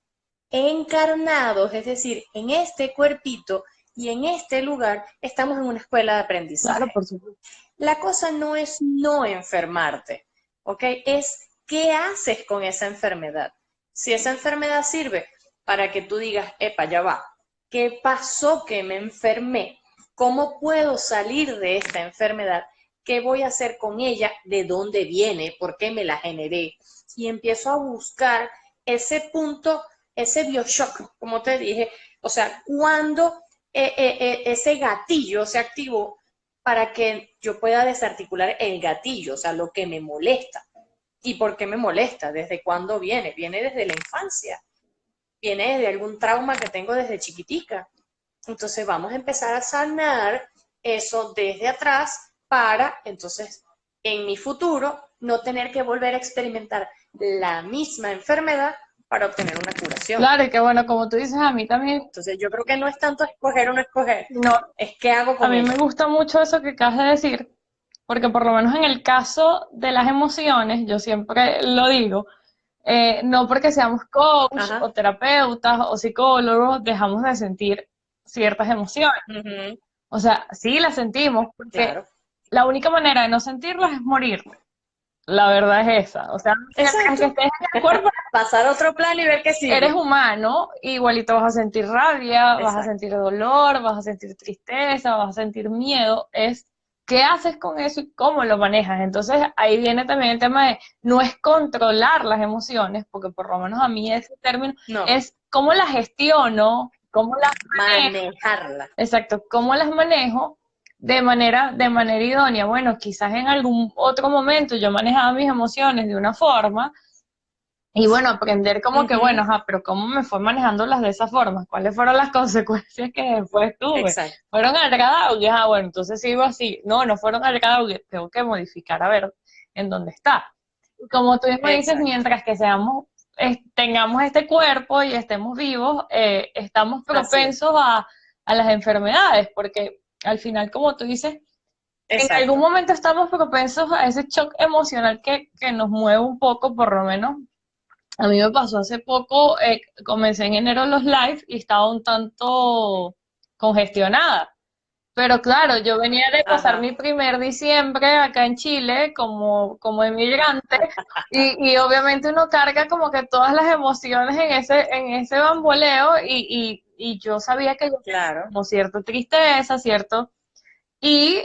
encarnados, es decir, en este cuerpito y en este lugar, estamos en una escuela de Claro, aprendizaje. por supuesto. La cosa no es no enfermarte, ¿ok? Es qué haces con esa enfermedad. Si esa enfermedad sirve para que tú digas, epa, ya va, ¿qué pasó que me enfermé? ¿Cómo puedo salir de esta enfermedad? ¿Qué voy a hacer con ella? ¿De dónde viene? ¿Por qué me la generé? Y empiezo a buscar ese punto, ese bioshock, como te dije, o sea, cuando ese gatillo se activó para que yo pueda desarticular el gatillo, o sea, lo que me molesta. ¿Y por qué me molesta? ¿Desde cuándo viene? Viene desde la infancia, viene desde algún trauma que tengo desde chiquitica. Entonces vamos a empezar a sanar eso desde atrás para entonces en mi futuro no tener que volver a experimentar la misma enfermedad para obtener una curación. Claro, y que bueno, como tú dices, a mí también, Entonces yo creo que no es tanto escoger o no escoger, no, es qué hago a con mí me ella. gusta mucho eso que acabas de decir, porque por lo menos en el caso de las emociones, yo siempre lo digo, no porque seamos coach o Ajá. terapeutas o psicólogos, dejamos de sentir ciertas emociones. Ujú. O sea, sí las sentimos, porque Claro. la única manera de no sentirlas es morir. La verdad es esa. O sea, mientras que Exacto. estés en el cuerpo, Pasar a otro plano y ver qué eres sigue. humano, igualito vas a sentir rabia, vas a Exacto. sentir dolor, vas a sentir tristeza, vas a sentir miedo. Es qué haces con eso y cómo lo manejas. Entonces ahí viene también el tema de no es controlar las emociones, porque por lo menos a mí ese término No, es cómo las gestiono, cómo las manejo, manejarla. exacto, cómo las manejo de manera idónea. Bueno, quizás en algún otro momento yo manejaba mis emociones de una forma y bueno, aprender como que, bueno, Ujú. ajá, pero ¿cómo me fue manejándolas de esa forma? ¿Cuáles fueron las consecuencias que después tuve? Exacto. ¿Fueron agradables? Ah, bueno, entonces sigo así. No, no fueron agradables, tengo que modificar a ver en dónde está. Y como tú mismo dices, Exacto. mientras que tengamos este cuerpo y estemos vivos, estamos Así es. propensos a las enfermedades, porque al final, como tú dices, en algún Exacto. momento estamos propensos a ese shock emocional que nos mueve un poco, por lo menos a mí me pasó hace poco, comencé en enero los live y estaba un tanto congestionada. Pero claro, yo venía de pasar Ajá, mi primer diciembre acá en Chile como emigrante y obviamente uno carga como que todas las emociones en ese bamboleo y yo sabía que yo tenía claro, como cierta tristeza, cierto, y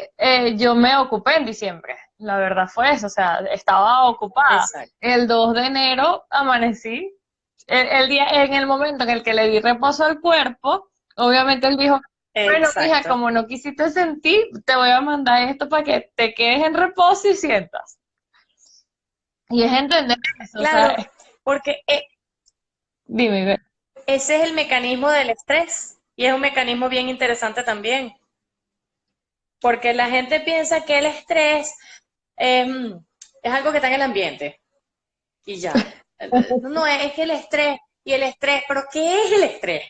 yo me ocupé en diciembre, la verdad fue eso, o sea, estaba ocupada. exacto, El 2 de enero amanecí, el día, en el momento en el que le di reposo al cuerpo, obviamente él dijo, bueno, mija, exacto. como no quisiste sentir, te voy a mandar esto para que te quedes en reposo y sientas. Y es entender eso, o sea, Claro, porque dime, ve. ese es el mecanismo del estrés y es un mecanismo bien interesante también, porque la gente piensa que el estrés es algo que está en el ambiente y ya. No, es que el estrés y el estrés, pero ¿qué es el estrés?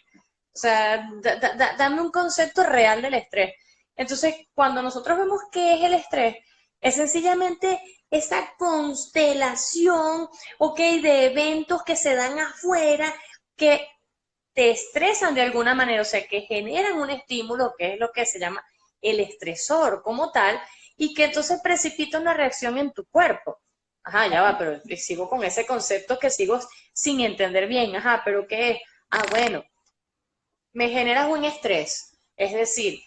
O sea, dame un concepto real del estrés. Entonces, cuando nosotros vemos qué es el estrés, es sencillamente esa constelación, ok, de eventos que se dan afuera, que te estresan de alguna manera, o sea, que generan un estímulo, que es lo que se llama el estresor como tal, y que entonces precipita una reacción en tu cuerpo. Ajá, ya va, pero sigo con ese concepto que sigo sin entender bien. Ajá, pero ¿qué es? Ah, bueno, me generas un estrés. Es decir,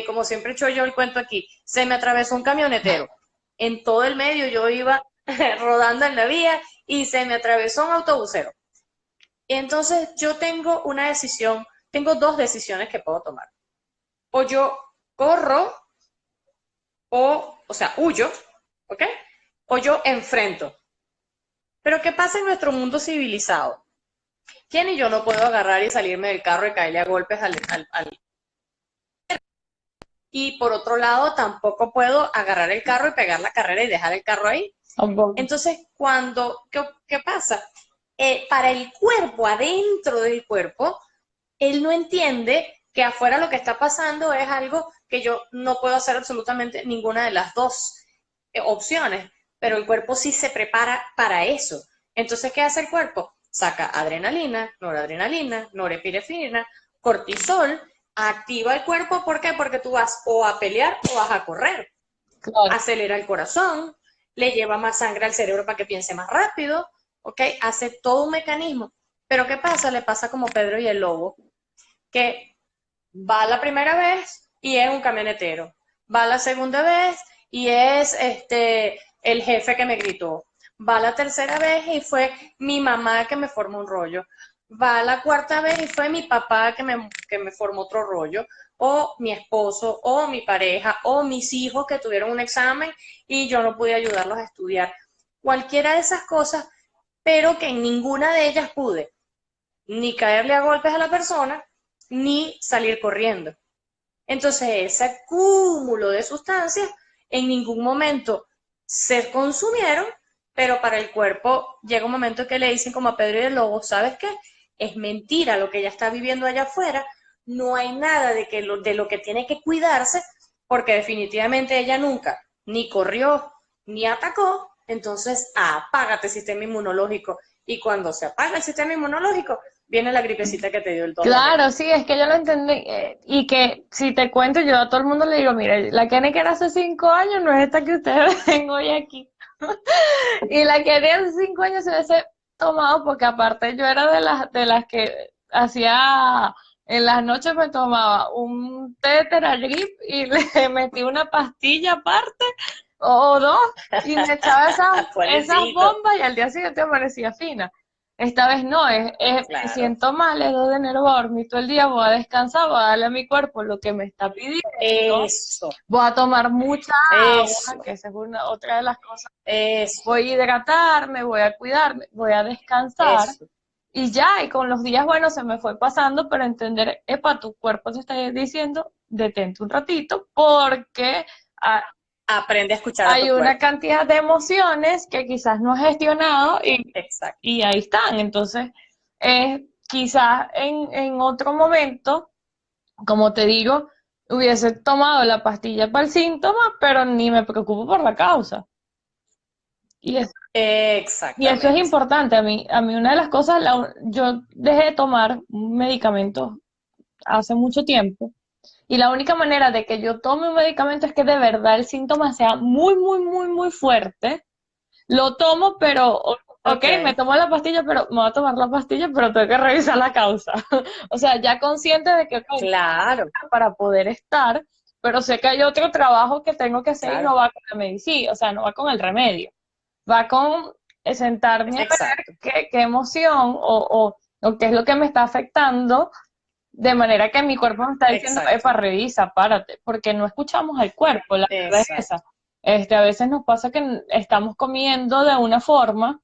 como siempre he hecho yo el cuento aquí, se me atravesó un camionetero. En todo el medio yo iba rodando en la vía y se me atravesó un autobusero. Entonces yo tengo una decisión, tengo dos decisiones que puedo tomar. O yo corro o sea, huyo, ¿ok? O yo enfrento. Pero ¿qué pasa en nuestro mundo civilizado? ¿Quién y yo no puedo agarrar y salirme del carro y caerle a golpes al. Y por otro lado, tampoco puedo agarrar el carro y pegar la carrera y dejar el carro ahí. Tampoco. Entonces, ¿qué pasa? Para el cuerpo, adentro del cuerpo, él no entiende que afuera lo que está pasando es algo que yo no puedo hacer absolutamente ninguna de las dos opciones, pero el cuerpo sí se prepara para eso. Entonces, ¿qué hace el cuerpo? Saca adrenalina, noradrenalina, norepinefrina, cortisol, activa el cuerpo, ¿por qué? Porque tú vas o a pelear o vas a correr, Claro. acelera el corazón, le lleva más sangre al cerebro para que piense más rápido, ¿ok? Hace todo un mecanismo. Pero ¿qué pasa? Le pasa como Pedro y el lobo, que va la primera vez y es un camionetero, va la segunda vez y es el jefe que me gritó, va la tercera vez y fue mi mamá que me formó un rollo, va la cuarta vez y fue mi papá que me formó otro rollo, o mi esposo, o mi pareja, o mis hijos que tuvieron un examen y yo no pude ayudarlos a estudiar. Cualquiera de esas cosas, pero que en ninguna de ellas pude ni caerle a golpes a la persona, ni salir corriendo. Entonces, ese cúmulo de sustancias en ningún momento se consumieron, pero para el cuerpo llega un momento que le dicen como a Pedro y el Lobo, ¿sabes qué? Es mentira lo que ella está viviendo allá afuera, no hay nada de lo que tiene que cuidarse, porque definitivamente ella nunca ni corrió ni atacó, entonces apágate sistema inmunológico. Y cuando se apaga el sistema inmunológico, viene la gripecita que te dio el 2 de enero. Claro, sí, es que yo lo entendí. Y que si te cuento, yo a todo el mundo le digo, mire, la Kenny que era hace 5 años no es esta que ustedes ven hoy aquí. Y la que era hace 5 años se hubiese tomado, porque aparte yo era de las que hacía, en las noches me tomaba un té de Teragrip y le metí una pastilla aparte, o dos, y me echaba esas Pueblecito, bombas y al día siguiente amanecía fina. Esta vez no, me claro. siento mal, es 2 de enero, voy a dormir todo el día, voy a descansar, voy a darle a mi cuerpo lo que me está pidiendo, Eso, voy a tomar mucha agua, eso, que esa es otra de las cosas. eso, Voy a hidratarme, voy a cuidarme, voy a descansar eso. y ya, y con los días, bueno, se me fue pasando, pero entender, epa, tu cuerpo te está diciendo, detente un ratito, porque ah, Aprende a escuchar a hay tu una cuerpo. cantidad de emociones que quizás no has gestionado Exacto. y ahí están. Entonces, quizás en otro momento, como te digo, hubiese tomado la pastilla para el síntoma, pero ni me preocupo por la causa. Y es Y eso es Exactamente. importante. A mí una de las cosas, yo dejé de tomar medicamentos hace mucho tiempo Y la única manera de que yo tome un medicamento es que de verdad el síntoma sea muy, muy, muy, muy fuerte. Lo tomo, pero, ok, Ok, me tomo la pastilla, pero me voy a tomar la pastilla, pero tengo que revisar la causa. O sea, ya consciente de que, ok, claro, para poder estar, pero sé que hay otro trabajo que tengo que hacer y claro, no va con la medicina, o sea, no va con el remedio, va con sentarme a ver exacto, qué emoción o qué es lo que me está afectando, de manera que mi cuerpo me está diciendo, exacto, epa, revisa, párate, porque no escuchamos al cuerpo, la verdad es esa. exacto, A veces nos pasa que estamos comiendo de una forma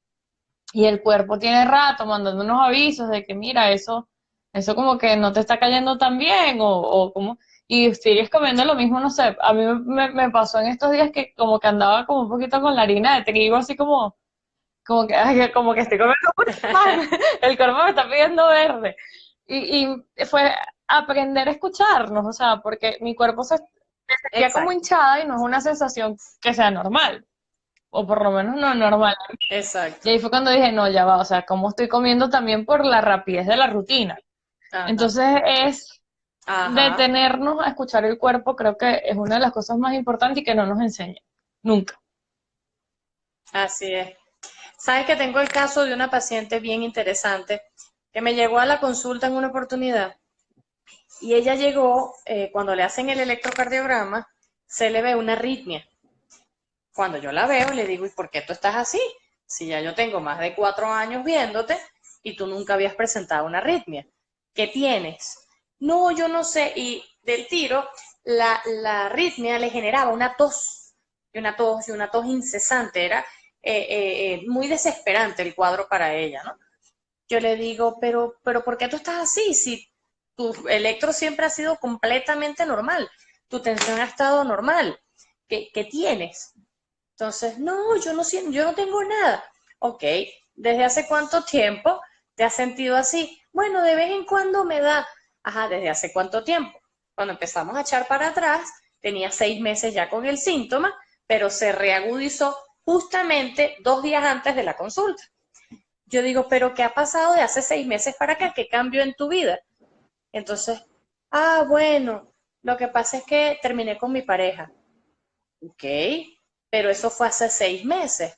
y el cuerpo tiene rato mandando unos avisos de que mira, eso como que no te está cayendo tan bien o como, y sigues comiendo lo mismo, no sé, a mí me pasó en estos días que como que andaba como un poquito con la harina de trigo, así como que, ay, como que estoy comiendo mucho pan, el cuerpo me está pidiendo verde. Y fue aprender a escucharnos, o sea, porque mi cuerpo se sentía como exacto, hinchada y no es una sensación que sea normal, o por lo menos no normal. Y exacto. ahí fue cuando dije, no, ya va, o sea, como estoy comiendo también por la rapidez de la rutina. Ajá, Entonces es ajá, detenernos a escuchar el cuerpo, creo que es una de las cosas más importantes y que no nos enseñan, nunca. así es. Sabes que tengo el caso de una paciente bien interesante que me llegó a la consulta en una oportunidad y ella llegó, cuando le hacen el electrocardiograma, se le ve una arritmia. Cuando yo la veo, le digo, ¿y por qué tú estás así? Si ya yo tengo más de 4 años viéndote y tú nunca habías presentado una arritmia. ¿Qué tienes? No, yo no sé. Y del tiro, la arritmia le generaba una tos, y una tos, y una tos incesante. Era muy desesperante el cuadro para ella, ¿no? Yo le digo, pero ¿por qué tú estás así? Si tu electro siempre ha sido completamente normal, tu tensión ha estado normal. ¿Qué tienes? Entonces, no, yo no siento, yo no tengo nada. Ok, ¿desde hace cuánto tiempo te has sentido así? Bueno, de vez en cuando me da. Ajá, ¿desde hace cuánto tiempo? Cuando empezamos a echar para atrás, tenía 6 meses ya con el síntoma, pero se reagudizó justamente 2 días antes de la consulta. Yo digo, pero ¿qué ha pasado de hace 6 meses para acá? ¿Qué cambió en tu vida? Entonces, bueno, lo que pasa es que terminé con mi pareja. Ok, pero eso fue hace 6 meses.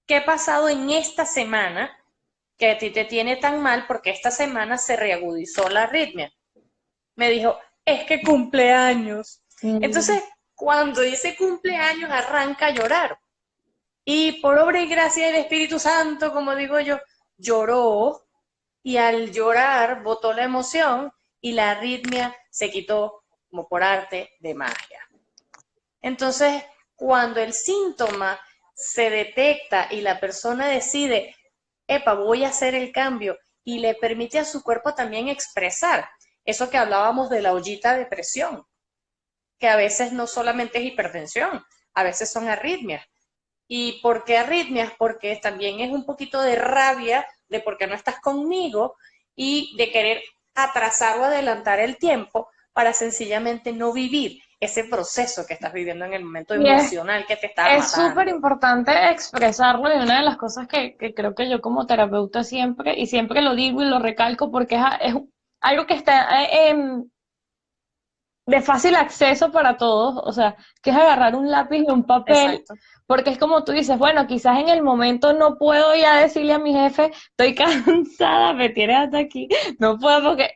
¿Qué ha pasado en esta semana que a ti te tiene tan mal porque esta semana se reagudizó la arritmia? Me dijo, es que cumpleaños. Mm. Entonces, cuando dice cumpleaños, arranca a llorar. Y por obra y gracia del Espíritu Santo, como digo yo, lloró y al llorar botó la emoción y la arritmia se quitó como por arte de magia. Entonces, cuando el síntoma se detecta y la persona decide, epa, voy a hacer el cambio y le permite a su cuerpo también expresar eso que hablábamos de la ollita de presión, que a veces no solamente es hipertensión, a veces son arritmias. ¿Y por qué arritmias? Porque también es un poquito de rabia de por qué no estás conmigo y de querer atrasar o adelantar el tiempo para sencillamente no vivir ese proceso que estás viviendo en el momento Y emocional que te está es súper matando. importante expresarlo y una de las cosas que creo que yo como terapeuta siempre, y siempre lo digo y lo recalco porque es algo que está de fácil acceso para todos, o sea, que es agarrar un lápiz y un papel, Exacto. porque es como tú dices, bueno, quizás en el momento no puedo ya decirle a mi jefe, estoy cansada, me tienes hasta aquí, no puedo porque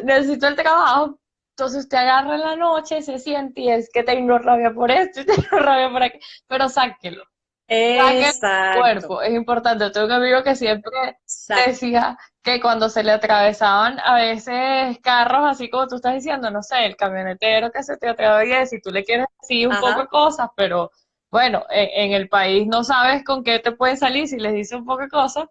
necesito el trabajo. Entonces usted agarra en la noche, se siente y es que tengo rabia por esto y tengo rabia por aquí, pero sáquelo. Saque el Exacto. cuerpo, es importante. Tengo un amigo que siempre Exacto. decía que cuando se le atravesaban a veces carros, así como tú estás diciendo, no sé, el camionetero que se te atraviesa y tú le quieres decir un poco de Ajá. cosas, pero bueno, en el país no sabes con qué te puede salir si les dice un poco de cosas.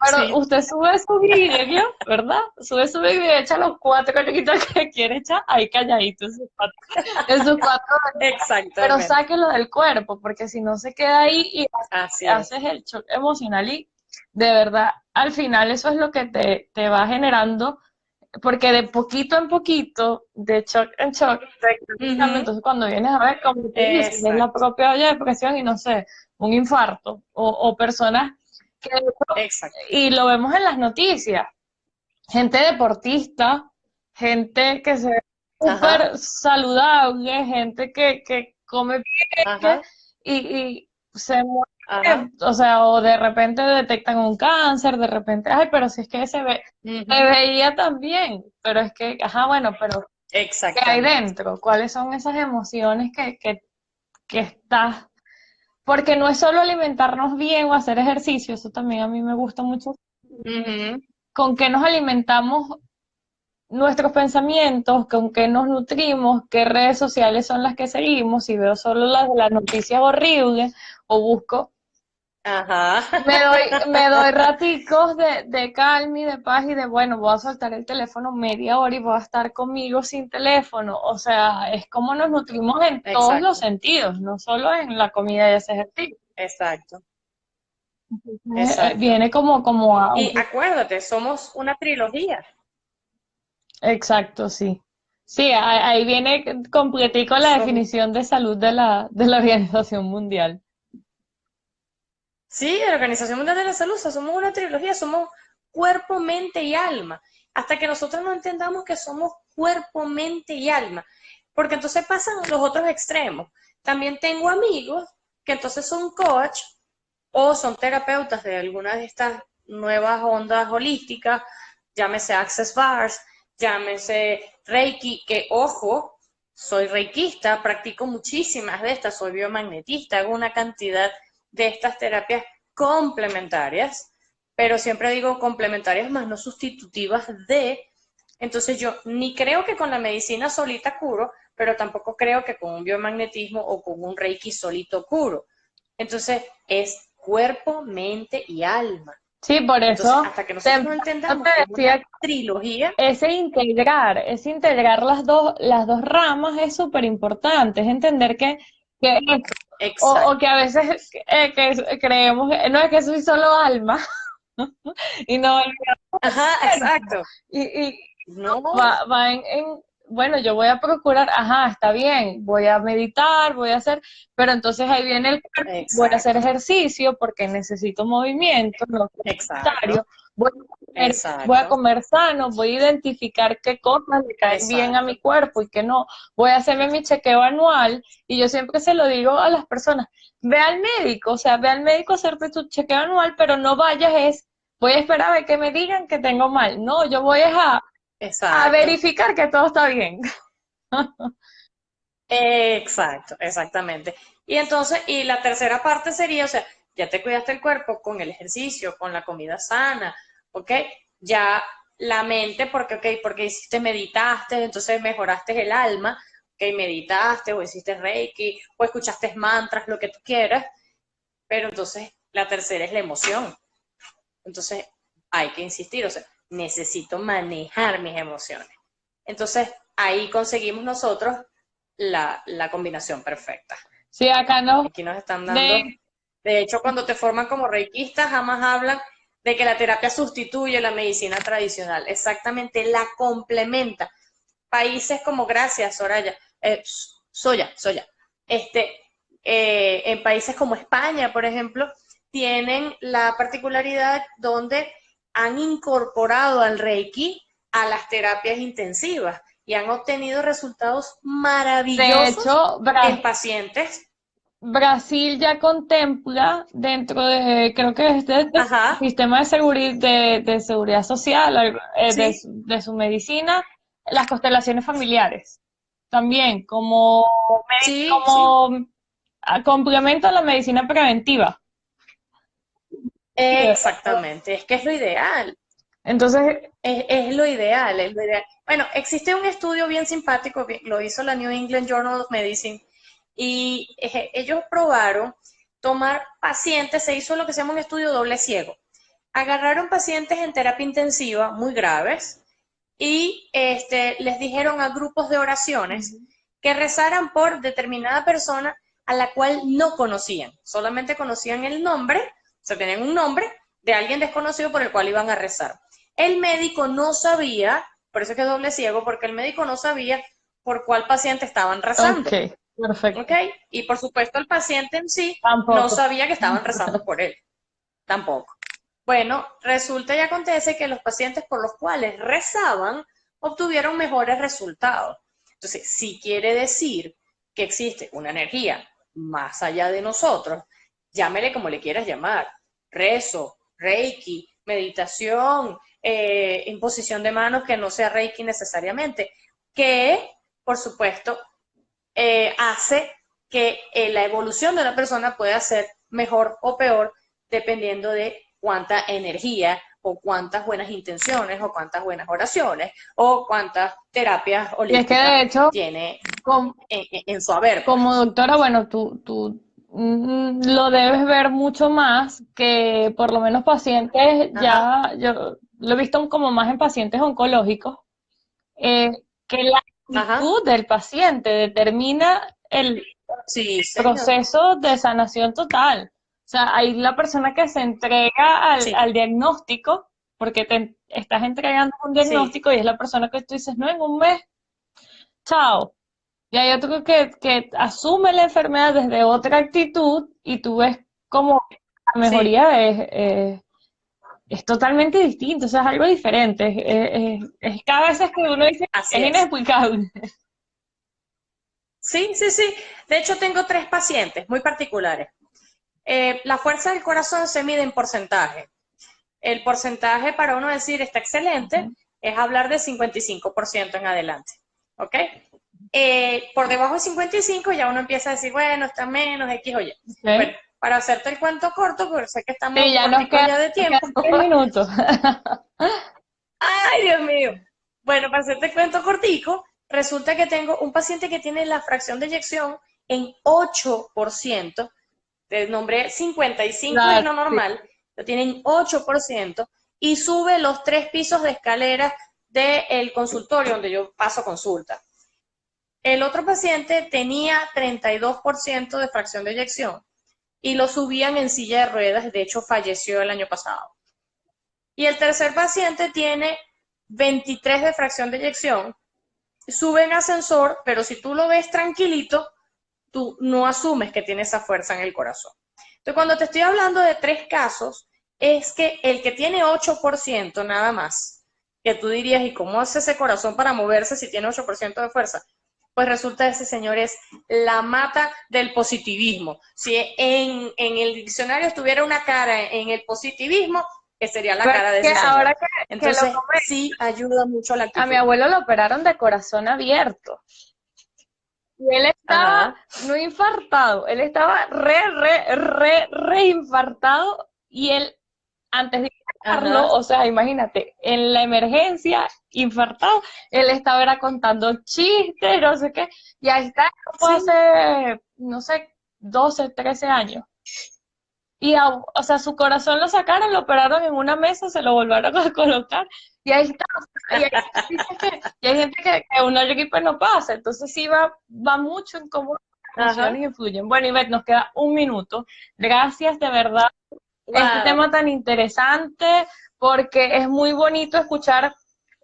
Pero Sí. usted sube su vídeo, ¿verdad? Sube su vídeo y echa los cuatro cariñitos que quiere echar ahí calladito en sus cuatro, pero Exactamente. sáquelo del cuerpo, porque si no se queda ahí y Así es. haces el shock emocional y de verdad, al final eso es lo que te va generando, porque de poquito en poquito, de shock en shock, te cambia. Ujú. Entonces cuando vienes a ver, como tú dices, es la Exacto. propia olla de presión y no sé, un infarto, o personas que, Exacto. y lo vemos en las noticias, gente deportista, gente que se Ajá, súper saludable, gente que come bien ajá, y se ajá. muere, o sea, o de repente detectan un cáncer, de repente, ay, pero si es que se Ujú, veía también, pero es que, ajá, bueno, pero ¿qué hay exactamente, dentro? ¿Cuáles son esas emociones que estás? Porque no es solo alimentarnos bien o hacer ejercicio, eso también a mí me gusta mucho. ujú, ¿Con qué nos alimentamos nuestros pensamientos? ¿Con qué nos nutrimos? ¿Qué redes sociales son las que seguimos? Si veo solo las de las noticias horribles o busco, ajá. me doy raticos de calma y de paz y de, bueno, voy a soltar el teléfono media hora y voy a estar conmigo sin teléfono. O sea, es como nos nutrimos en todos los Exacto, sentidos, no solo en la comida y ese ejercicio. exacto, exacto. Viene como a... Y acuérdate, somos una trilogía. Exacto, sí. Sí, ahí viene completico la Somos, definición de salud de la Organización Mundial. sí, de la Organización Mundial de la Salud, o sea, somos una trilogía, somos cuerpo, mente y alma. Hasta que nosotros no entendamos que somos cuerpo, mente y alma. Porque entonces pasan los otros extremos. También tengo amigos que entonces son coach o son terapeutas de alguna de estas nuevas ondas holísticas, llámese Access Bars, llámese Reiki, que ojo, soy reikista, practico muchísimas de estas, soy biomagnetista, hago una cantidad de estas terapias complementarias, pero siempre digo complementarias más no sustitutivas de, entonces yo ni creo que con la medicina solita curo, pero tampoco creo que con un biomagnetismo o con un reiki solito curo. Entonces es cuerpo, mente y alma. Sí, por Entonces, eso hasta que nosotros no temprano te entendamos que es una decía, trilogía, ese integrar las dos ramas es súper importante, es entender que o exacto. que a veces que creemos, no es que soy solo alma, y no, Ajá, exacto. y No, va bueno, yo voy a procurar, ajá, está bien, voy a meditar, voy a hacer, pero entonces ahí viene el cuerpo, voy a hacer exacto, ejercicio porque necesito movimiento, no es exacto, necesario, voy a exacto, comer sano, voy a identificar qué cosas le caen bien a mi exacto, cuerpo y qué no, voy a hacerme mi chequeo anual y yo siempre se lo digo a las personas, ve al médico, o sea, ve al médico a hacerte tu chequeo anual, pero no vayas voy a esperar a ver que me digan que tengo mal, no, yo voy a exacto, verificar que todo está bien. exacto, exactamente. Y entonces, y la tercera parte sería, o sea, ya te cuidaste el cuerpo con el ejercicio, con la comida sana, ¿ok? Ya la mente, porque, ok, porque hiciste, meditaste, entonces mejoraste el alma, ok, meditaste o hiciste reiki o escuchaste mantras, lo que tú quieras, pero entonces la tercera es la emoción. Entonces hay que insistir, o sea, necesito manejar mis emociones. Entonces ahí conseguimos nosotros la combinación perfecta. Sí, acá no, Aquí nos están dando, de, de hecho, cuando te forman como reikista, jamás hablan de que la terapia sustituye la medicina tradicional. Exactamente, la complementa. Países como, gracias, Soraya, Soya, este, en países como España, por ejemplo, tienen la particularidad donde han incorporado al Reiki a las terapias intensivas y han obtenido resultados de maravillosos hecho, en pacientes. Brasil ya contempla dentro de, creo que es de su Ajá, sistema de seguridad social, sí, de su medicina, las constelaciones familiares. También sí, sí, como complemento a la medicina preventiva. exactamente. Es que es lo ideal. Entonces, Es lo ideal, es lo ideal. Bueno, existe un estudio bien simpático, lo hizo la New England Journal of Medicine, y ellos probaron tomar pacientes, se hizo lo que se llama un estudio doble ciego. Agarraron pacientes en terapia intensiva muy graves y les dijeron a grupos de oraciones que rezaran por determinada persona a la cual no conocían, solamente conocían el nombre, o sea, tenían un nombre de alguien desconocido por el cual iban a rezar. El médico no sabía, por eso es que es doble ciego, porque el médico no sabía por cuál paciente estaban rezando, ok, ¿ok? perfecto. Y por supuesto el paciente en sí no Tampoco. sabía que estaban rezando por él, tampoco. Bueno, resulta y acontece que los pacientes por los cuales rezaban obtuvieron mejores resultados. Entonces, si quiere decir que existe una energía más allá de nosotros, llámele como le quieras llamar, rezo, reiki, meditación, imposición de manos que no sea reiki necesariamente, que por supuesto hace que la evolución de una persona pueda ser mejor o peor dependiendo de cuánta energía o cuántas buenas intenciones o cuántas buenas oraciones o cuántas terapias Y es que de holísticas hecho, tiene com- en su haber, pues. como doctora, bueno, tú lo debes ver mucho más que por lo menos pacientes, Ajá, ya yo lo he visto como más en pacientes oncológicos, eh, que la ajá, actitud del paciente determina el sí, señor, proceso de sanación total. O sea, ahí la persona que se entrega sí, al diagnóstico, porque te estás entregando un sí, diagnóstico y es la persona que tú dices, no, en un mes, chao. Y hay otro que asume la enfermedad desde otra actitud y tú ves como la sí, mejoría es totalmente distinto, o sea, es algo diferente. Es cada vez que uno dice, así es es. inexplicable. Sí, sí, sí. De hecho, tengo 3 pacientes muy particulares. La fuerza del corazón se mide en porcentaje. El porcentaje para uno decir está excelente es hablar de 55% en adelante. ¿Ok? Por debajo de 55 ya uno empieza a decir, bueno, está menos, X o Y. ¿Ok? Bueno, para hacerte el cuento corto, porque sé que Sí, estamos ya corticos ya de nos tiempo. quedan 3 minutos. Ay, Dios mío. Bueno, para hacerte el cuento cortico, resulta que tengo un paciente que tiene la fracción de eyección en 8%. Te nombré 55 es Claro, lo sí. normal, lo tienen 8% y sube los 3 pisos de escalera del consultorio donde yo paso consulta. El otro paciente tenía 32% de fracción de eyección y lo subían en silla de ruedas, de hecho falleció el año pasado. Y el tercer paciente tiene 23 de fracción de eyección, sube en ascensor, pero si tú lo ves tranquilito, tú no asumes que tiene esa fuerza en el corazón. Entonces, cuando te estoy hablando de 3 casos, es que el que tiene 8% nada más, que tú dirías, ¿y cómo hace ese corazón para moverse si tiene 8% de fuerza? Pues resulta que ese señor es la mata del positivismo. Si en el diccionario estuviera una cara en el positivismo, que sería la Pero cara de es que ese ahora señor. que lo Entonces, comento, sí ayuda mucho a la a mi actitud. abuelo lo operaron de corazón abierto. Y él estaba Ajá, no infartado, él estaba re infartado y él, antes de ajá, operarlo, o sea, imagínate, en la emergencia, infartado, él estaba era contando chistes, no sé qué, y ahí está, fue sí, hace, no sé, 12 13 años. Y, o sea, su corazón lo sacaron, lo operaron en una mesa, se lo volvieron a colocar, y ahí está. Y hay, dice y hay gente que una gripe no pasa, entonces sí va mucho en cómo las ajá, emociones influyen. Bueno, Ivette, nos queda un minuto. Gracias, de verdad, este wow, tema tan interesante, porque es muy bonito escuchar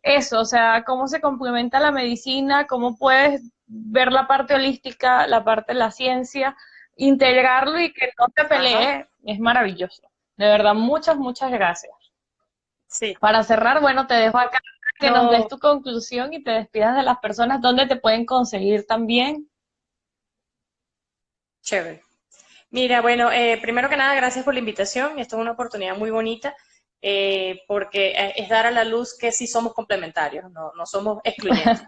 eso, o sea, cómo se complementa la medicina, cómo puedes ver la parte holística, la parte de la ciencia, integrarlo y que no te ajá, pelee, es maravilloso. De verdad, muchas gracias. sí, Para cerrar, bueno, te dejo acá que nos des no, tu conclusión y te despidas de las personas donde te pueden conseguir también. chévere. Mira, bueno, primero que nada, gracias por la invitación. Esto es una oportunidad muy bonita porque es dar a la luz que sí somos complementarios, no somos excluyentes.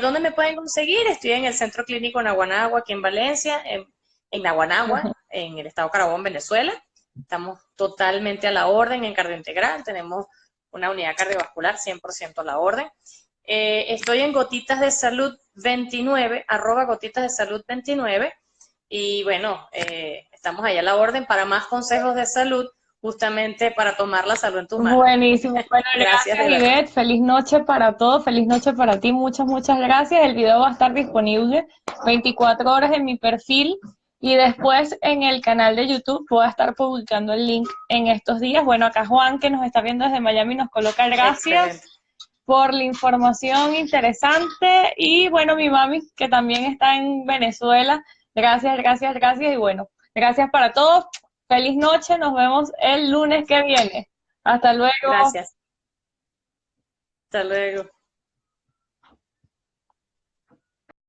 ¿Dónde me pueden conseguir? Estoy en el Centro Clínico Naguanagua, aquí en Valencia, en Naguanagua, en el estado Carabobo, Venezuela. Estamos totalmente a la orden en cardio integral. Tenemos una unidad cardiovascular 100% a la orden. Estoy en Gotitas de Salud 29, @Gotitas de Salud 29. Y bueno, estamos ahí a la orden para más consejos de salud, justamente para tomar la salud en tus manos. Buenísimo. Bueno, Gracias gracias de verdad. Ivette. Feliz noche para todos. Feliz noche para ti. Muchas gracias. El video va a estar disponible 24 horas en mi perfil y después en el canal de YouTube voy a estar publicando el link en estos días. Bueno, acá Juan, que nos está viendo desde Miami, nos coloca gracias Excelente. por la información interesante. Y bueno, mi mami, que también está en Venezuela. Gracias. Y bueno, gracias para todos. Feliz noche. Nos vemos el lunes que viene. Hasta luego. Gracias. Hasta luego.